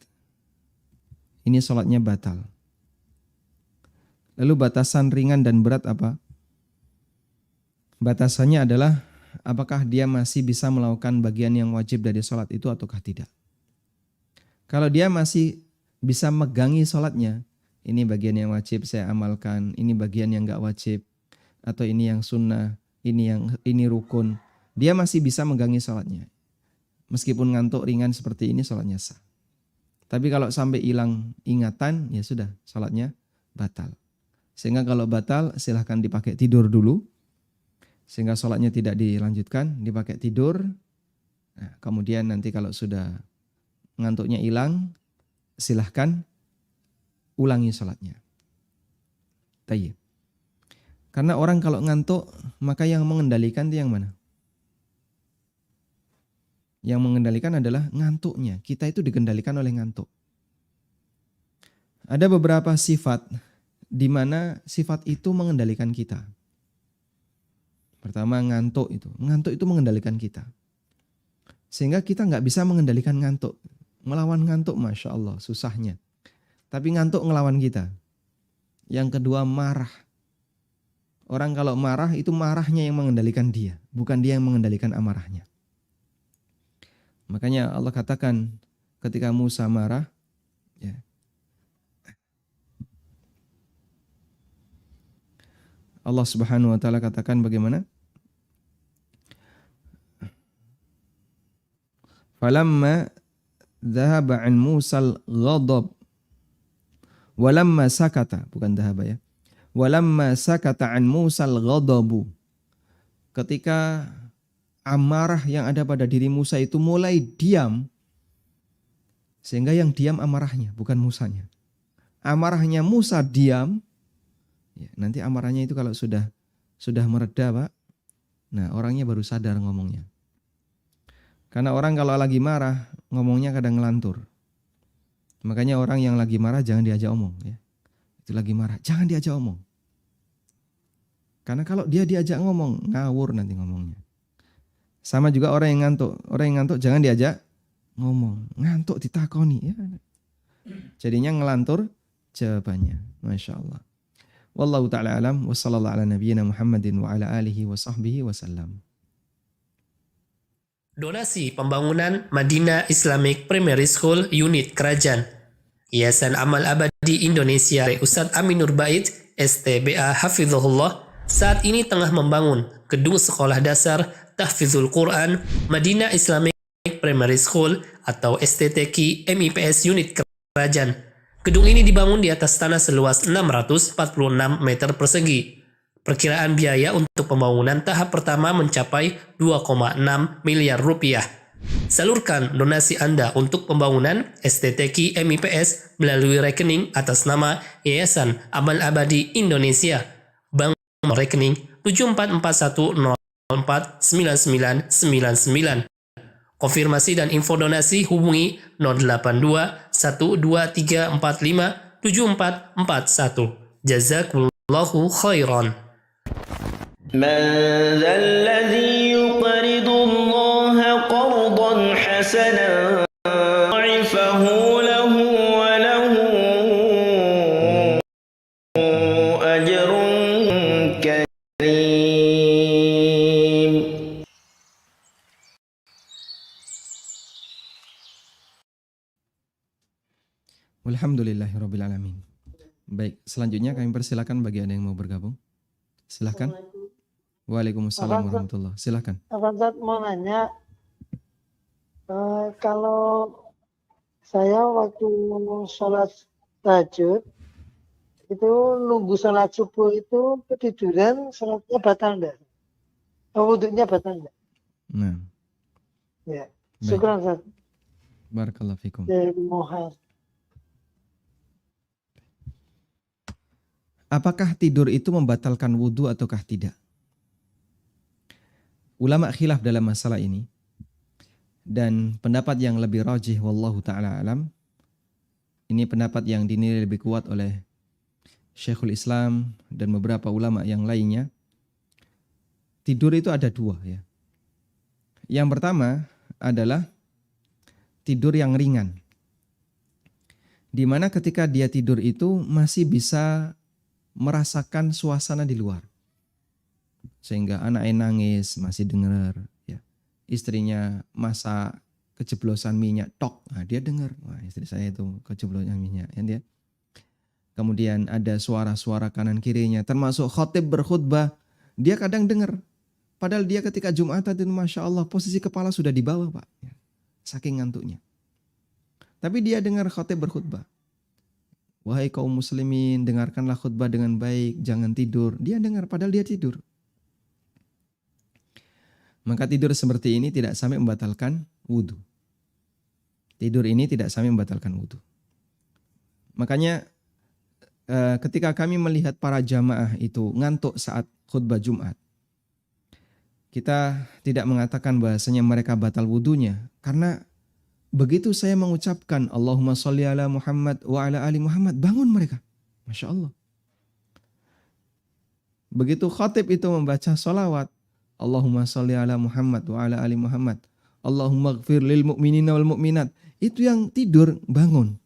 ini sholatnya batal. Lalu batasan ringan dan berat apa? Batasannya adalah apakah dia masih bisa melakukan bagian yang wajib dari sholat itu ataukah tidak. Kalau dia masih bisa megangi sholatnya, ini bagian yang wajib saya amalkan, ini bagian yang nggak wajib, atau ini yang sunnah, ini rukun. Dia masih bisa megangi sholatnya. Meskipun ngantuk ringan seperti ini, sholatnya sah. Tapi kalau sampai hilang ingatan, ya sudah, sholatnya batal. Sehingga kalau batal, silahkan dipakai tidur dulu. Sehingga sholatnya tidak dilanjutkan, dipakai tidur. Nah, kemudian nanti kalau sudah ngantuknya hilang, silahkan ulangi sholatnya. Tayyib. Karena orang kalau ngantuk, maka yang mengendalikan itu yang mana? Yang mengendalikan adalah ngantuknya. Kita itu dikendalikan oleh ngantuk. Ada beberapa sifat di mana sifat itu mengendalikan kita. Pertama, ngantuk itu. Ngantuk itu mengendalikan kita. Sehingga kita nggak bisa mengendalikan ngantuk. Melawan ngantuk, Masya Allah, susahnya. Tapi ngantuk ngelawan kita. Yang kedua, marah. Orang kalau marah, itu marahnya yang mengendalikan dia. Bukan dia yang mengendalikan amarahnya. Makanya Allah katakan ketika Musa marah, ya, Allah Subhanahu wa taala katakan bagaimana? Falamma dhahaba an Musal ghadab walamma sakata, bukan dhahaba ya. Walamma sakata an Musal ghadabu. Ketika amarah yang ada pada diri Musa itu mulai diam, sehingga yang diam amarahnya, bukan Musanya. Amarahnya Musa diam, ya, nanti amarahnya itu kalau sudah mereda, Pak, nah orangnya baru sadar ngomongnya. Karena orang kalau lagi marah, ngomongnya kadang ngelantur. Makanya orang yang lagi marah jangan diajak omong. Ya. Itu lagi marah, jangan diajak omong. Karena kalau dia diajak ngomong, ngawur nanti ngomongnya. Sama juga orang yang ngantuk. Orang yang ngantuk jangan diajak ngomong. Ngantuk ditakoni. Ya. Jadinya ngelantur jawabannya. Masya Allah. Wallahu ta'ala alam. Wa sallallahu ala nabiyyina Muhammadin wa ala alihi wa sahbihi wa sallam. Donasi pembangunan Madinah Islamic Primary School Unit Kerajaan Yayasan Amal Abadi Indonesia Ustadz Aminur Bait STBA Hafizahullah saat ini tengah membangun gedung sekolah dasar Tahfizul Quran Madinah Islamic Primary School atau STTQ MIPS Unit Kerajaan. Gedung ini dibangun di atas tanah seluas 646 meter persegi. Perkiraan biaya untuk pembangunan tahap pertama mencapai 2,6 miliar rupiah. Salurkan donasi Anda untuk pembangunan STTQ MIPS melalui rekening atas nama Yayasan Amal Abadi Indonesia. Bank rekening 7441049999. Konfirmasi dan info donasi hubungi 082 12345 7441. Jazakumullahu khairan. من ذا الذي يقرض الله قرضا حسنا يضاعفه له وله أجر كريم. Walhamdulillahirabbil alamin. Baik, selanjutnya kami persilakan bagi Anda yang mau bergabung. Silahkan. Waalaikumsalam warahmatullahi. Silahkan. Ustaz mau nanya, kalau saya waktu sholat tahajud itu nunggu sholat subuh itu ketiduran, sholatnya batal enggak? Wudhunya batal enggak? Nah, Ya, baik. syukur Ustaz. Barakallahu fikum. Dari Mohar. Apakah tidur itu membatalkan wudhu ataukah tidak? Ulama khilaf dalam masalah ini. Dan pendapat yang lebih rajih wallahu ta'ala alam. Ini pendapat yang dinilai lebih kuat oleh Syekhul Islam dan beberapa ulama yang lainnya. Tidur itu ada dua ya. Yang pertama adalah tidur yang ringan. Di mana ketika dia tidur itu masih bisa merasakan suasana di luar. Sehingga anaknya nangis, masih dengar. Ya. Istrinya masak kejeblosan minyak, tok. Nah, dia dengar. Wah, istri saya itu kejeblosan minyak. Ya, dia. kemudian ada suara-suara kanan kirinya, termasuk khatib berkhutbah, dia kadang dengar. Padahal dia ketika Jumatan itu Masya Allah posisi kepala sudah di bawah Pak. Saking ngantuknya. Tapi dia dengar khatib berkhutbah. Wahai kaum muslimin, dengarkanlah khutbah dengan baik, jangan tidur. Dia dengar padahal dia tidur. Maka tidur seperti ini tidak sampai membatalkan wudhu. Tidur ini tidak sampai membatalkan wudhu. Makanya ketika kami melihat para jamaah itu ngantuk saat khutbah Jumat, kita tidak mengatakan bahasanya mereka batal wudhunya. Karena begitu saya mengucapkan Allahumma sholli ala Muhammad wa ala ali Muhammad, bangun mereka. Masya Allah. Begitu khatib itu membaca sholawat, Allahumma sholli ala Muhammad wa ala ali Muhammad, Allahumma gfir lil mu'minina wal mu'minat, itu yang tidur bangun.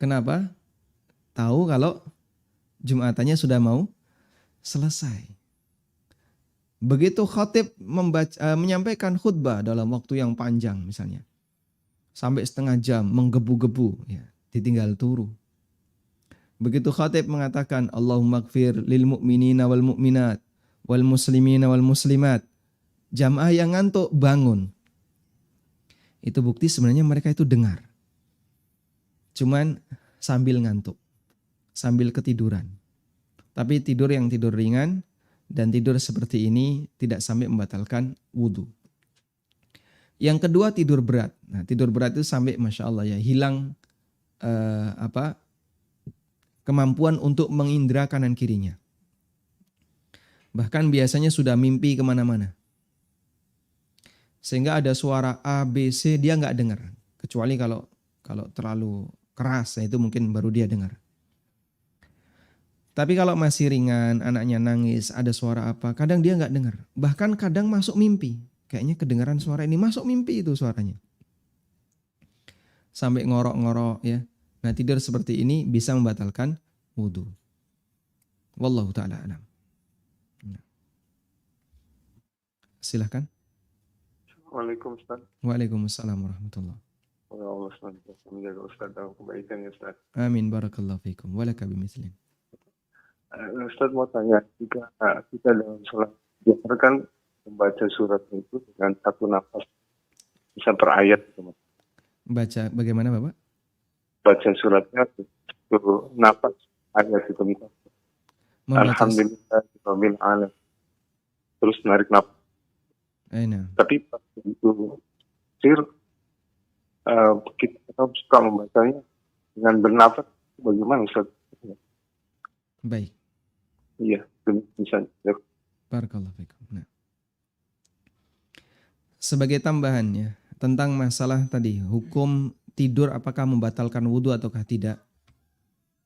Kenapa? Tahu kalau Jumatannya sudah mau selesai. Begitu khatib menyampaikan khutbah dalam waktu yang panjang misalnya, sampai setengah jam menggebu-gebu, ya, ditinggal turu. Begitu khatib mengatakan Allahumma gfir lil mu'minina wal mu'minat wal muslimina wal muslimat, jamaah yang ngantuk bangun. Itu bukti sebenarnya mereka itu dengar. Cuman sambil ngantuk, sambil ketiduran. Tapi tidur yang tidur ringan dan tidur seperti ini tidak sampai membatalkan wudhu. Yang kedua tidur berat. Nah, tidur berat itu sampai Masya Allah ya hilang kemampuan untuk mengindra kanan kirinya. Bahkan biasanya sudah mimpi kemana-mana. Sehingga ada suara A, B, C dia nggak dengar. Kecuali kalau terlalu keras, itu mungkin baru dia dengar. Tapi kalau masih ringan, anaknya nangis, ada suara apa, kadang dia nggak dengar. Bahkan kadang masuk mimpi. Kayaknya kedengaran suara ini, masuk mimpi itu suaranya. Sampai ngorok-ngorok ya. Nah, tidur seperti ini bisa membatalkan wudhu. Wallahu ta'ala alam. Silahkan. Waalaikumsalam. Waalaikumsalam warahmatullahi. Ya Allah senantiasa menjaga Ustaz dalam kebaikan ya Ustaz. Amin barakallahu fikum. Walaka bimislin. Ustaz mau tanya, jika kita dalam sholat diajarkan membaca surat itu dengan satu nafas, bisa per ayat teman. Baca bagaimana Bapak? Baca suratnya satu nafas ayat itu misalnya. Alhamdulillah rabbil alamin. Terus narik nafas. Enak. Tapi pas itu kita suka membacanya dengan bernafas, bagaimana Ustaz? Baik. Iya, misalnya. Barakallahu fikum. Nah. Sebagai tambahan ya, tentang masalah tadi, hukum tidur apakah membatalkan wudhu ataukah tidak.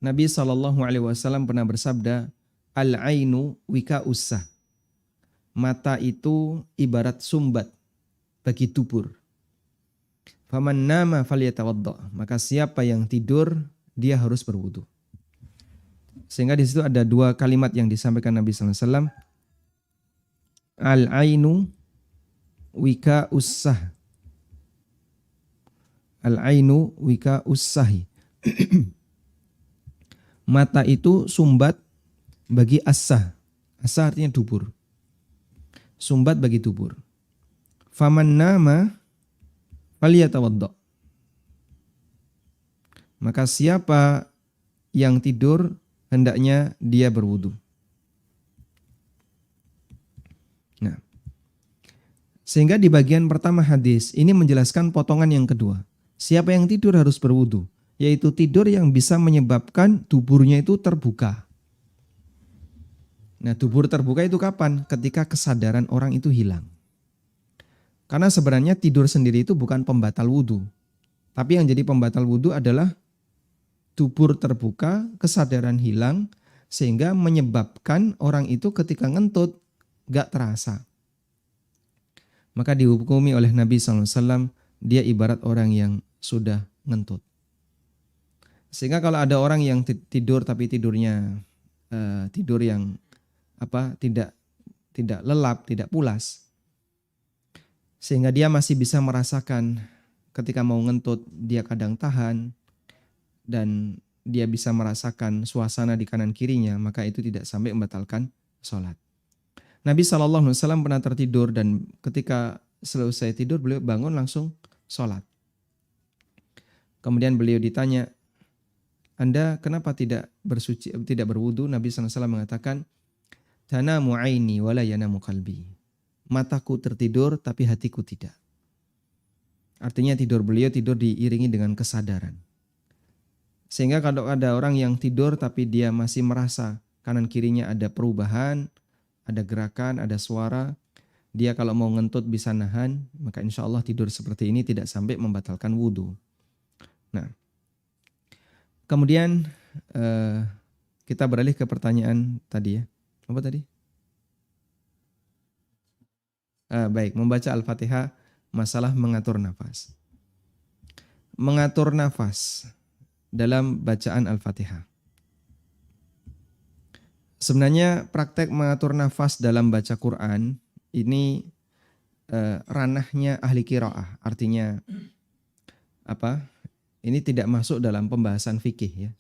Nabi SAW pernah bersabda, Al-ainu wika ussah. Mata itu ibarat sumbat bagi dubur. Faman nama falyatawadda. Maka siapa yang tidur, dia harus berwudu. Sehingga di situ ada dua kalimat yang disampaikan Nabi SAW. Al-ainu wika ussah. Al-ainu wika ussahi. Mata itu sumbat bagi assah. Assah artinya dubur. Sumbat bagi dubur. Faman nama falyatawadda. Maka siapa yang tidur hendaknya dia berwudu. Nah, sehingga di bagian pertama hadis ini menjelaskan potongan yang kedua. Siapa yang tidur harus berwudu, yaitu tidur yang bisa menyebabkan tuburnya itu terbuka. Nah, tubur terbuka itu kapan? Ketika kesadaran orang itu hilang. Karena sebenarnya tidur sendiri itu bukan pembatal wudu. Tapi yang jadi pembatal wudu adalah tubur terbuka, kesadaran hilang, sehingga menyebabkan orang itu ketika ngentut gak terasa. Maka dihukumi oleh Nabi SAW, dia ibarat orang yang sudah ngentut. Sehingga kalau ada orang yang tidur tapi tidurnya tidur yang tidak lelap, tidak pulas, sehingga dia masih bisa merasakan ketika mau ngentut dia kadang tahan dan dia bisa merasakan suasana di kanan kirinya, maka itu tidak sampai membatalkan sholat. Nabi SAW pernah tertidur dan ketika selesai tidur beliau bangun langsung sholat. Kemudian beliau ditanya, Anda kenapa tidak bersuci, tidak berwudu? Nabi SAW mengatakan, Tanamu aini wala yanamu qalbi. Mataku tertidur tapi hatiku tidak. Artinya beliau tidur diiringi dengan kesadaran. Sehingga kalau ada orang yang tidur tapi dia masih merasa kanan kirinya ada perubahan, ada gerakan, ada suara, dia kalau mau ngentut bisa nahan, maka insya Allah tidur seperti ini tidak sampai membatalkan wudu. Nah, kemudian kita beralih ke pertanyaan tadi ya. Apa tadi? Baik, membaca Al-Fatihah, masalah mengatur nafas. Mengatur nafas dalam bacaan Al-Fatihah. Sebenarnya praktek mengatur nafas dalam baca Quran ini ranahnya ahli qiraah. Artinya apa? Ini tidak masuk dalam pembahasan fikih ya.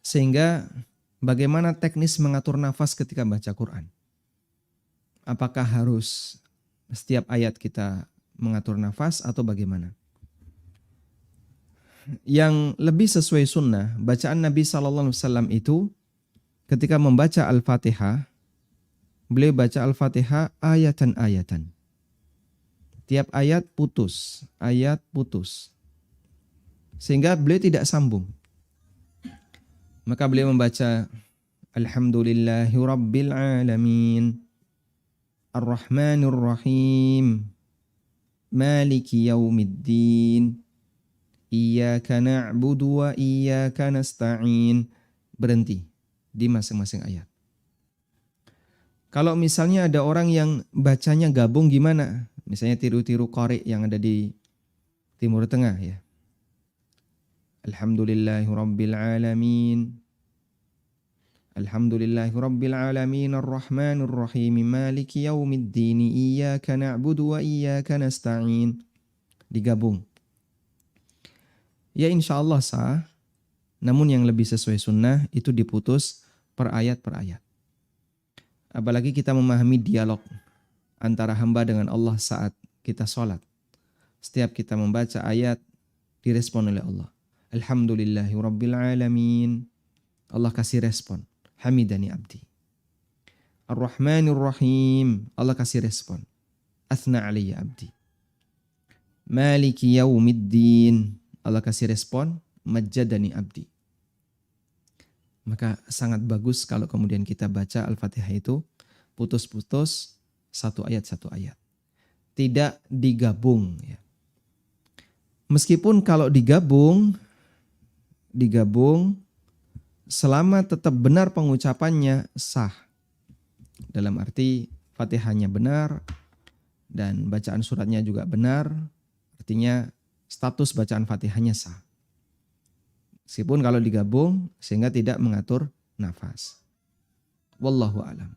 Sehingga bagaimana teknis mengatur nafas ketika baca Quran? Apakah harus setiap ayat kita mengatur nafas atau bagaimana? Yang lebih sesuai sunnah, bacaan Nabi SAW itu ketika membaca Al-Fatihah, beliau baca Al-Fatihah ayatan-ayatan. Tiap ayat putus. Sehingga beliau tidak sambung. Maka beliau membaca Alhamdulillahi Rabbil Alamin, Ar-Rahmanir Rahim, Maliki Yaumiddin, Iyyaka na'budu wa iyyaka nasta'in. Berhenti di masing-masing ayat. Kalau misalnya ada orang yang bacanya gabung gimana? Misalnya tiru-tiru qari yang ada di Timur Tengah ya. Alhamdulillahi Rabbil Alamin, Alhamdulillahi Rabbil Alamin, Ar-Rahmanir Rahim, Maliki Yaumiddin, Iyyaka na'budu wa iyyaka nasta'in. Digabung. Ya insya Allah sah, namun yang lebih sesuai sunnah itu diputus per ayat. Apalagi kita memahami dialog antara hamba dengan Allah saat kita sholat. Setiap kita membaca ayat, direspon oleh Allah. Alhamdulillahi Rabbil Alamin. Allah kasih respon. Hamidani abdi. Ar-Rahmanir Rahim. Allah kasih respon. Athna alayya abdi. Maliki Yaumiddin. Allah kasih respon, majjadani abdi. Maka sangat bagus kalau kemudian kita baca Al-Fatihah itu putus-putus satu ayat. Tidak digabung. Ya. Meskipun kalau digabung selama tetap benar pengucapannya sah. Dalam arti Fatihahnya benar dan bacaan suratnya juga benar. Artinya status bacaan Fatihahnya sah. Meskipun kalau digabung sehingga tidak mengatur nafas. Wallahu a'lam.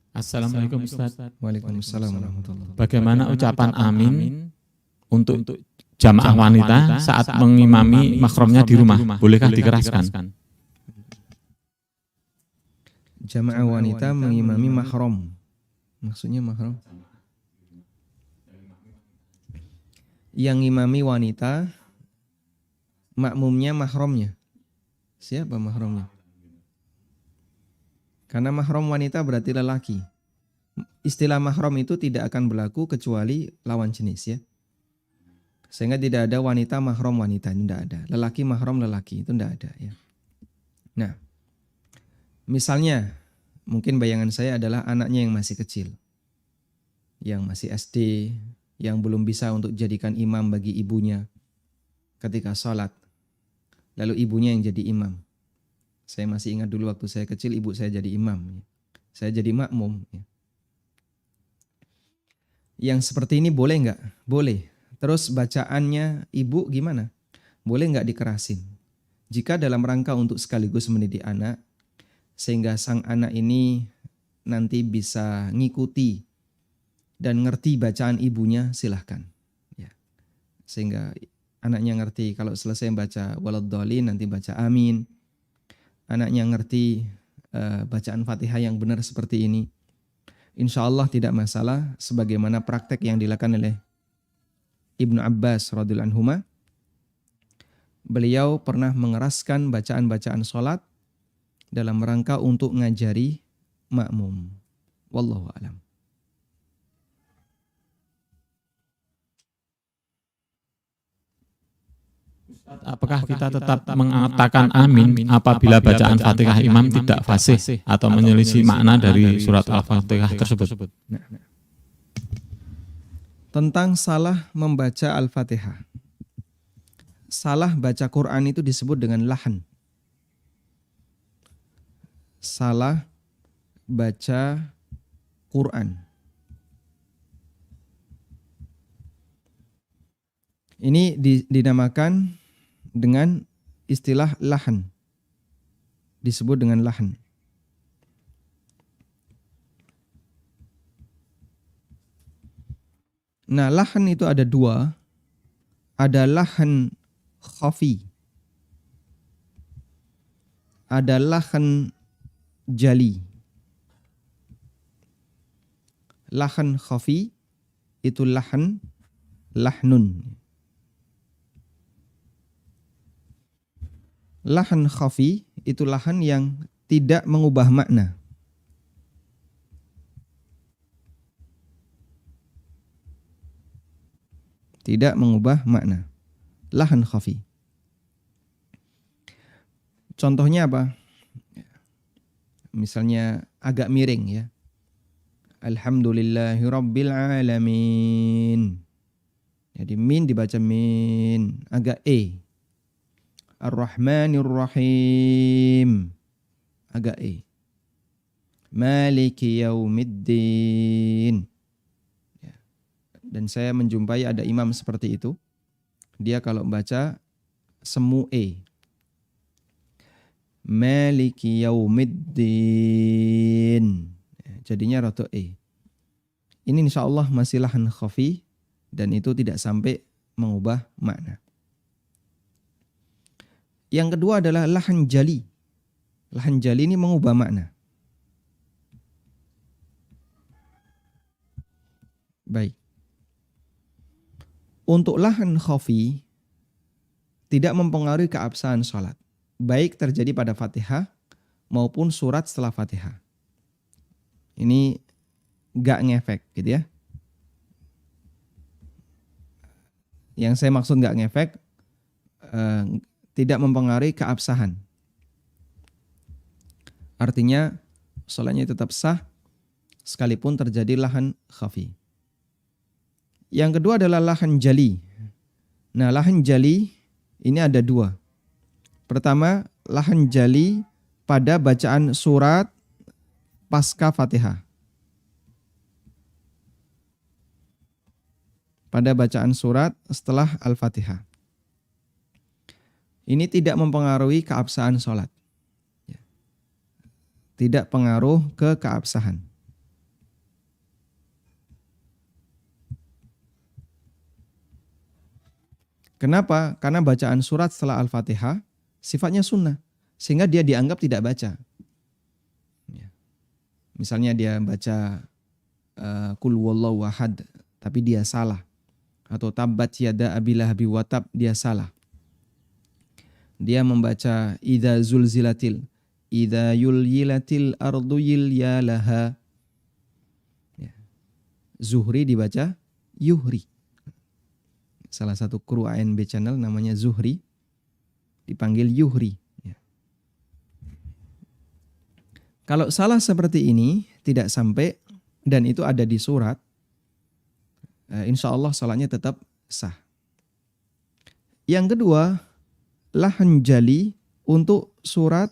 Assalamualaikum Ustaz. Waalaikumsalam warahmatullahi wabarakatuh. Bagaimana ucapan amin untuk jamaah wanita saat mengimami makromnya di rumah? Bolehkah dikeraskan? Jamaah wanita mengimami mahram. Maksudnya mahram? Yang imami wanita, makmumnya mahramnya. Siapa mahramnya? Karena mahram wanita berarti lelaki. Istilah mahram itu tidak akan berlaku kecuali lawan jenis ya. Sehingga tidak ada wanita mahram wanita, tidak ada. Lelaki mahram lelaki, itu tidak ada ya. Nah, misalnya mungkin bayangan saya adalah anaknya yang masih kecil. Yang masih SD, yang belum bisa untuk jadikan imam bagi ibunya ketika sholat. Lalu ibunya yang jadi imam. Saya masih ingat dulu waktu saya kecil ibu saya jadi imam. Saya jadi makmum. Yang seperti ini boleh nggak? Boleh. Terus bacaannya ibu gimana? Boleh nggak dikerasin? Jika dalam rangka untuk sekaligus mendidik anak, sehingga sang anak ini nanti bisa ngikuti dan ngerti bacaan ibunya, silahkan. Ya. sehingga anaknya ngerti kalau selesai baca waladdallin nanti baca amin. Anaknya ngerti bacaan Fatihah yang benar seperti ini. Insya Allah tidak masalah, sebagaimana praktek yang dilakukan oleh Ibnu Abbas radhiyallahu anhuma. Beliau pernah mengeraskan bacaan-bacaan sholat dalam rangka untuk ngajari makmum. Wallahu a'lam. Apakah kita tetap mengatakan amin apabila bacaan Fatihah imam tidak fasih atau menyelisih makna dari surat Al-Fatihah tersebut? Tentang salah membaca Al-Fatihah. Salah baca Quran itu disebut dengan lahan. Salah baca Quran. Ini dinamakan dengan istilah lahan. Disebut dengan lahan. Nah, lahan itu ada dua. Ada lahan khafi. Ada lahan jali. Lahan khafi itu lahnun. Lahan khafi itu lahan yang tidak mengubah makna. Tidak mengubah makna. Lahan khafi. Contohnya apa? Misalnya agak miring ya. Alhamdulillahirabbil alamin. Jadi min dibaca min, agak e. Ar-Rahmanir Rahim, agak e. Maliki yaumiddin. Ya. Dan saya menjumpai ada imam seperti itu. Dia kalau baca semu e. Maliki yaumiddin. Jadinya roto e. Ini insya Allah masih lahan khafi dan itu tidak sampai mengubah makna. Yang kedua adalah lahan jali. Lahan jali ini mengubah makna. Baik. Untuk lahan khafi tidak mempengaruhi keabsahan sholat. Baik terjadi pada Fatihah maupun surat setelah Fatihah. Ini gak ngefek gitu ya. Yang saya maksud gak ngefek, tidak mempengaruhi keabsahan. Artinya sholatnya tetap sah sekalipun terjadi lahan khafi. Yang kedua adalah lahan jali. Nah, lahan jali ini ada dua. Pertama, lahan jali pada bacaan surat pasca Fatihah. Pada bacaan surat setelah Al-Fatihah. Ini tidak mempengaruhi keabsahan sholat. Tidak pengaruh ke keabsahan. Kenapa? Karena bacaan surat setelah Al-Fatihah sifatnya sunnah. Sehingga dia dianggap tidak baca. Misalnya dia baca Qul huwallahu ahad, tapi dia salah. Atau tabbat yada abi lahabi wa tab, dia salah. Dia membaca idza zulzilatil, idza yulyilatil ardu yilyalaha. Ya. Zuhri dibaca yuhri. Salah satu kru ANB channel namanya Zuhri dipanggil yuhri. Ya. Kalau salah seperti ini tidak sampai dan itu ada di surat, insya Allah salatnya tetap sah. Yang kedua, lahan jali untuk surat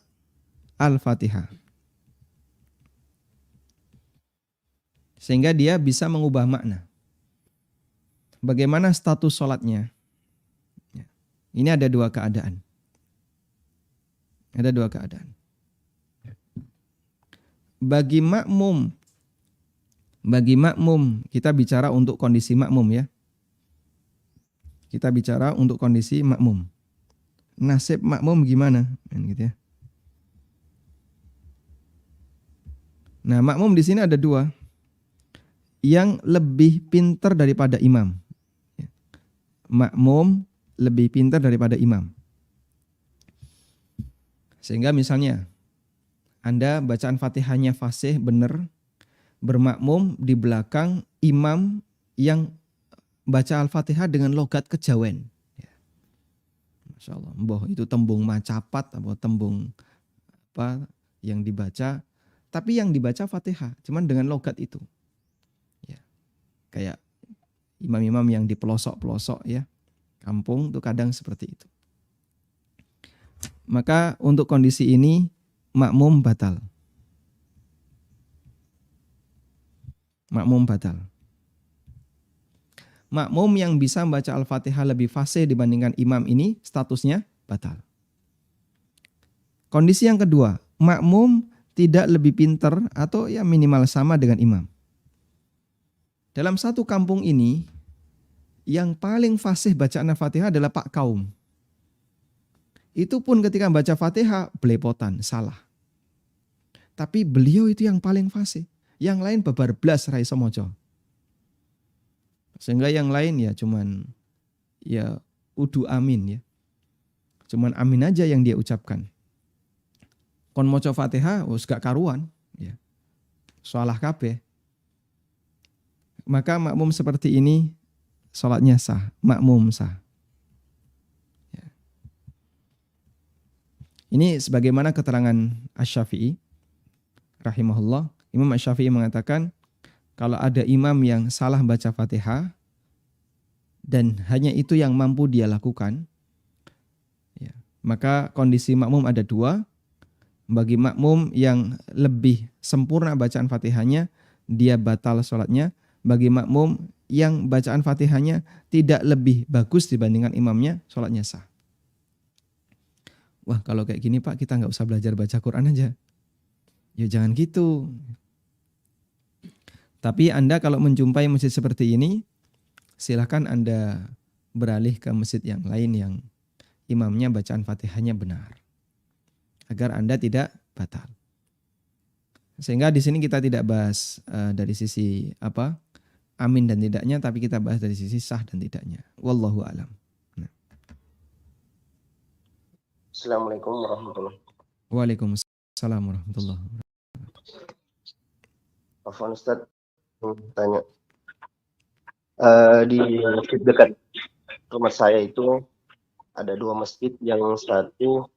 Al-Fatihah. Sehingga dia bisa mengubah makna. Bagaimana status sholatnya? Ini ada dua keadaan. Ada dua keadaan. Bagi makmum, kita bicara untuk kondisi makmum ya. Kita bicara untuk kondisi makmum. Nasib makmum gimana? Gitu ya. Nah, makmum di sini ada dua. Yang lebih pintar daripada imam. Makmum lebih pintar daripada imam. Sehingga misalnya Anda bacaan Fatihahnya fasih benar, bermakmum di belakang imam yang baca Al-Fatihah dengan logat kejawen. Masya Allah, mbah itu tembung macapat atau tembung apa yang dibaca, tapi yang dibaca Fatihah, cuman dengan logat itu. Ya. Kayak imam-imam yang di pelosok-pelosok ya, kampung itu kadang seperti itu. Maka untuk kondisi ini makmum batal. Makmum batal. Makmum yang bisa membaca Al-Fatihah lebih fasih dibandingkan imam ini statusnya batal. Kondisi yang kedua, makmum tidak lebih pintar atau ya minimal sama dengan imam. Dalam satu kampung ini, yang paling fasih bacaan Al-Fatihah adalah Pak Kaum. Itu pun ketika baca Fatihah belepotan, salah. Tapi beliau itu yang paling fasih. Yang lain babar blas rai somojo. Sehingga yang lain ya cuman ya udu amin ya. Cuman amin aja yang dia ucapkan. Kon moco Fatihah wis gak karuan ya. Salah kabeh. Maka makmum seperti ini salatnya sah, makmum sah. Ya. Ini sebagaimana keterangan Asy-Syafi'i rahimahullah. Imam Asy-Syafi'i mengatakan kalau ada imam yang salah baca Fatihah dan hanya itu yang mampu dia lakukan, ya, maka kondisi makmum ada dua. Bagi makmum yang lebih sempurna bacaan Fatihahnya, dia batal sholatnya. Bagi makmum yang bacaan Fatihahnya tidak lebih bagus dibandingkan imamnya, sholatnya sah. Wah, kalau kayak gini Pak, kita nggak usah belajar baca Quran aja. Ya jangan gitu. Tapi Anda kalau menjumpai masjid seperti ini, silakan Anda beralih ke masjid yang lain yang imamnya bacaan Fatihahnya benar. Agar Anda tidak batal. Sehingga di sini kita tidak bahas dari sisi apa amin dan tidaknya, tapi kita bahas dari sisi sah dan tidaknya. Wallahu a'lam. Nah. Assalamualaikum warahmatullahi wabarakatuh. Waalaikumsalam warahmatullahi wabarakatuh. Afwan Ustaz, tanya. Di masjid dekat rumah saya itu ada dua masjid, yang satu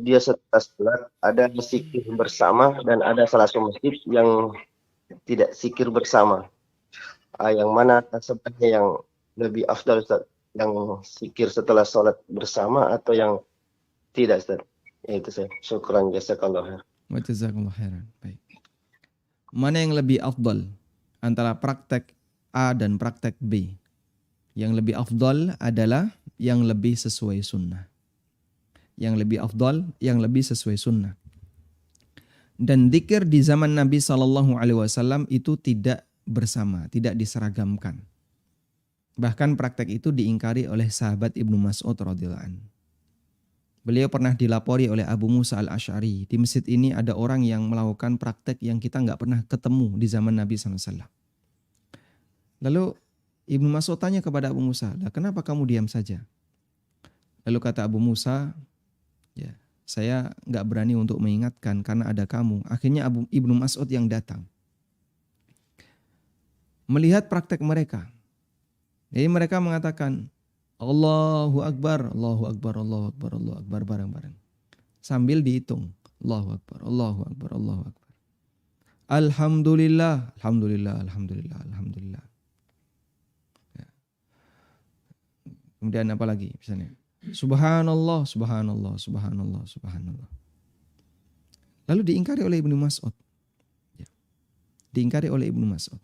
dia setelah sholat ada zikir bersama dan ada salah satu masjid yang tidak zikir bersama. Yang mana sebenarnya yang lebih afdal Ustaz? Yang zikir setelah sholat bersama atau yang tidak Ustaz? Ya itu saya. Syukran jazakallahu khair. Wa jazakallahu khairan. Baik. Mana yang lebih afdal antara praktek A dan praktek B? Yang lebih afdal adalah yang lebih sesuai sunnah. Yang lebih afdal, yang lebih sesuai sunnah. Dan dzikir di zaman Nabi SAW itu tidak bersama, tidak diseragamkan. Bahkan praktek itu diingkari oleh sahabat Ibnu Mas'ud radhiyallahu anhu. Beliau pernah dilapori oleh Abu Musa al-Asy'ari. Di masjid ini ada orang yang melakukan praktek yang kita nggak pernah ketemu di zaman Nabi SAW. Lalu Ibnu Mas'ud tanya kepada Abu Musa, lah kenapa kamu diam saja? Lalu kata Abu Musa, ya saya nggak berani untuk mengingatkan karena ada kamu. Akhirnya Ibnu Mas'ud yang datang. Melihat praktek mereka. Jadi mereka mengatakan, Allahu Akbar, Allahu Akbar, Allahu Akbar, Allahu Akbar bareng-bareng. Sambil dihitung. Allahu Akbar, Allahu Akbar, Allahu Akbar. Alhamdulillah, Alhamdulillah, Alhamdulillah, Alhamdulillah. Ya. Kemudian apa lagi misalnya? Subhanallah, Subhanallah, Subhanallah, Subhanallah. Lalu diingkari oleh Ibnu Mas'ud. Ya. Diingkari oleh Ibnu Mas'ud.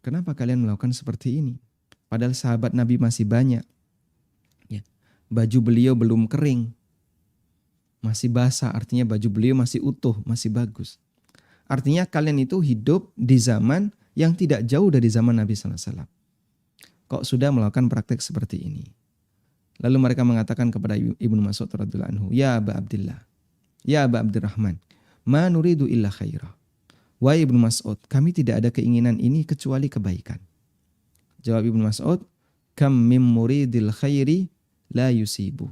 Kenapa kalian melakukan seperti ini? Padahal sahabat Nabi masih banyak. Ya. Baju beliau belum kering. Masih basah, artinya baju beliau masih utuh, masih bagus. Artinya kalian itu hidup di zaman yang tidak jauh dari zaman Nabi SAW. kok sudah melakukan praktek seperti ini. Lalu mereka mengatakan kepada Ibnu Mas'ud radhiyallahu anhu, "Ya Aba Abdillah, ya Aba Abdurrahman, ma nuridu illa khaira." Wahai Ibnu Mas'ud, kami tidak ada keinginan ini kecuali kebaikan. Jawab Ibnu Mas'ud, "Kam mim muridil khairi la yusibu."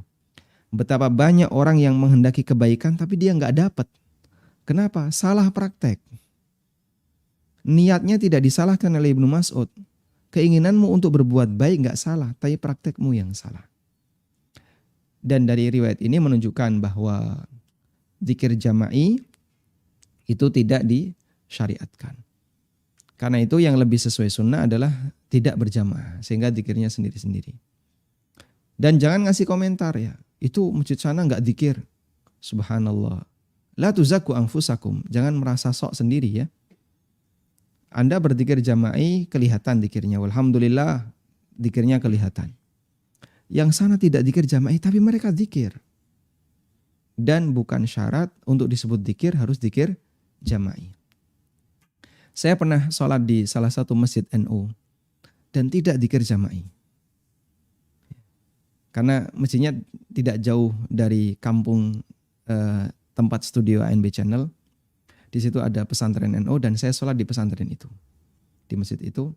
Betapa banyak orang yang menghendaki kebaikan tapi dia nggak dapat. Kenapa? Salah praktek. Niatnya tidak disalahkan oleh Ibnu Mas'ud. Keinginanmu untuk berbuat baik nggak salah, tapi praktekmu yang salah. Dan dari riwayat ini menunjukkan bahwa zikir jama'i itu tidak disyariatkan. Karena itu yang lebih sesuai sunnah adalah tidak berjamaah, sehingga zikirnya sendiri-sendiri. Dan jangan ngasih komentar ya, itu masjid sana nggak zikir. Subhanallah. La tuzakku anfusakum, jangan merasa sok sendiri ya. Anda berzikir jama'i kelihatan zikirnya, walhamdulillah zikirnya kelihatan. Yang sana tidak zikir jama'i tapi mereka zikir. Dan bukan syarat untuk disebut zikir harus zikir jama'i. Saya pernah sholat di salah satu masjid NU dan tidak zikir jama'i. Karena masjidnya tidak jauh dari kampung tempat studio ANB Channel. Di situ ada pesantren NU dan saya sholat di pesantren itu. Di masjid itu.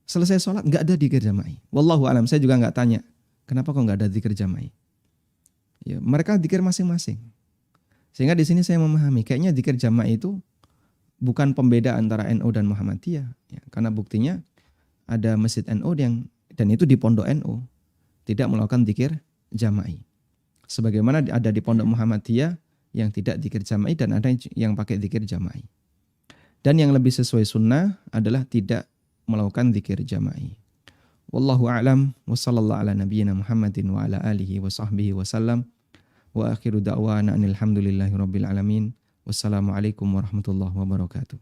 Selesai sholat nggak ada zikir jama'i. Wallahu alam, saya juga nggak tanya. Kenapa kok nggak ada zikir jama'i? Ya, mereka zikir masing-masing. Sehingga di sini saya memahami, kayaknya zikir jama'i itu bukan pembeda antara NU dan Muhammadiyah. Ya, karena buktinya ada masjid NU dan itu di pondok NU. Tidak melakukan zikir jama'i. Sebagaimana ada di pondok Muhammadiyah yang tidak zikir jama'i dan ada yang pakai zikir jama'i. Dan yang lebih sesuai sunnah adalah tidak melakukan zikir jama'i. Wallahu a'lam wa sallallahu ala nabiyyina Muhammadin wa ala alihi wa sahbihi wa sallam. Wa akhiru da'wana alhamdulillahi rabbil alamin. Wassalamualaikum warahmatullahi wabarakatuh.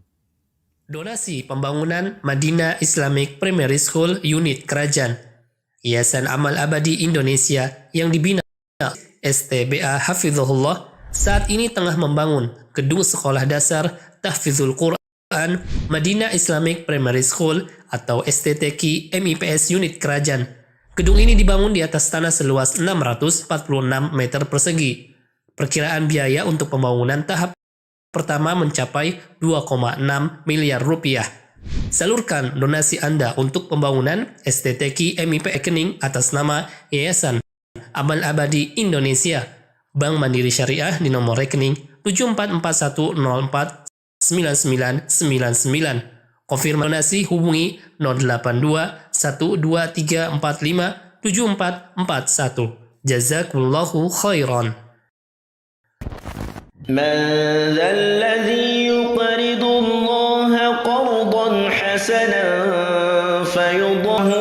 Donasi pembangunan Madinah Islamic Primary School Unit Kerajaan Yayasan Amal Abadi Indonesia yang dibina STBA Hafizahullah saat ini tengah membangun gedung sekolah dasar Tahfizul Quran Madinah Islamic Primary School atau STTQ MIPS Unit Kerajaan. Gedung ini dibangun di atas tanah seluas 646 meter persegi. Perkiraan biaya untuk pembangunan tahap pertama mencapai 2,6 miliar rupiah. Salurkan donasi Anda untuk pembangunan STTQ MIP rekening atas nama Yayasan Amal Abadi Indonesia, Bank Mandiri Syariah di nomor rekening 7441049999. Konfirmasi hubungi 082 12345 7441. Jazakumullahu khairan. من ذا الذي يقرض الله قرضا حسنا فيضاعفه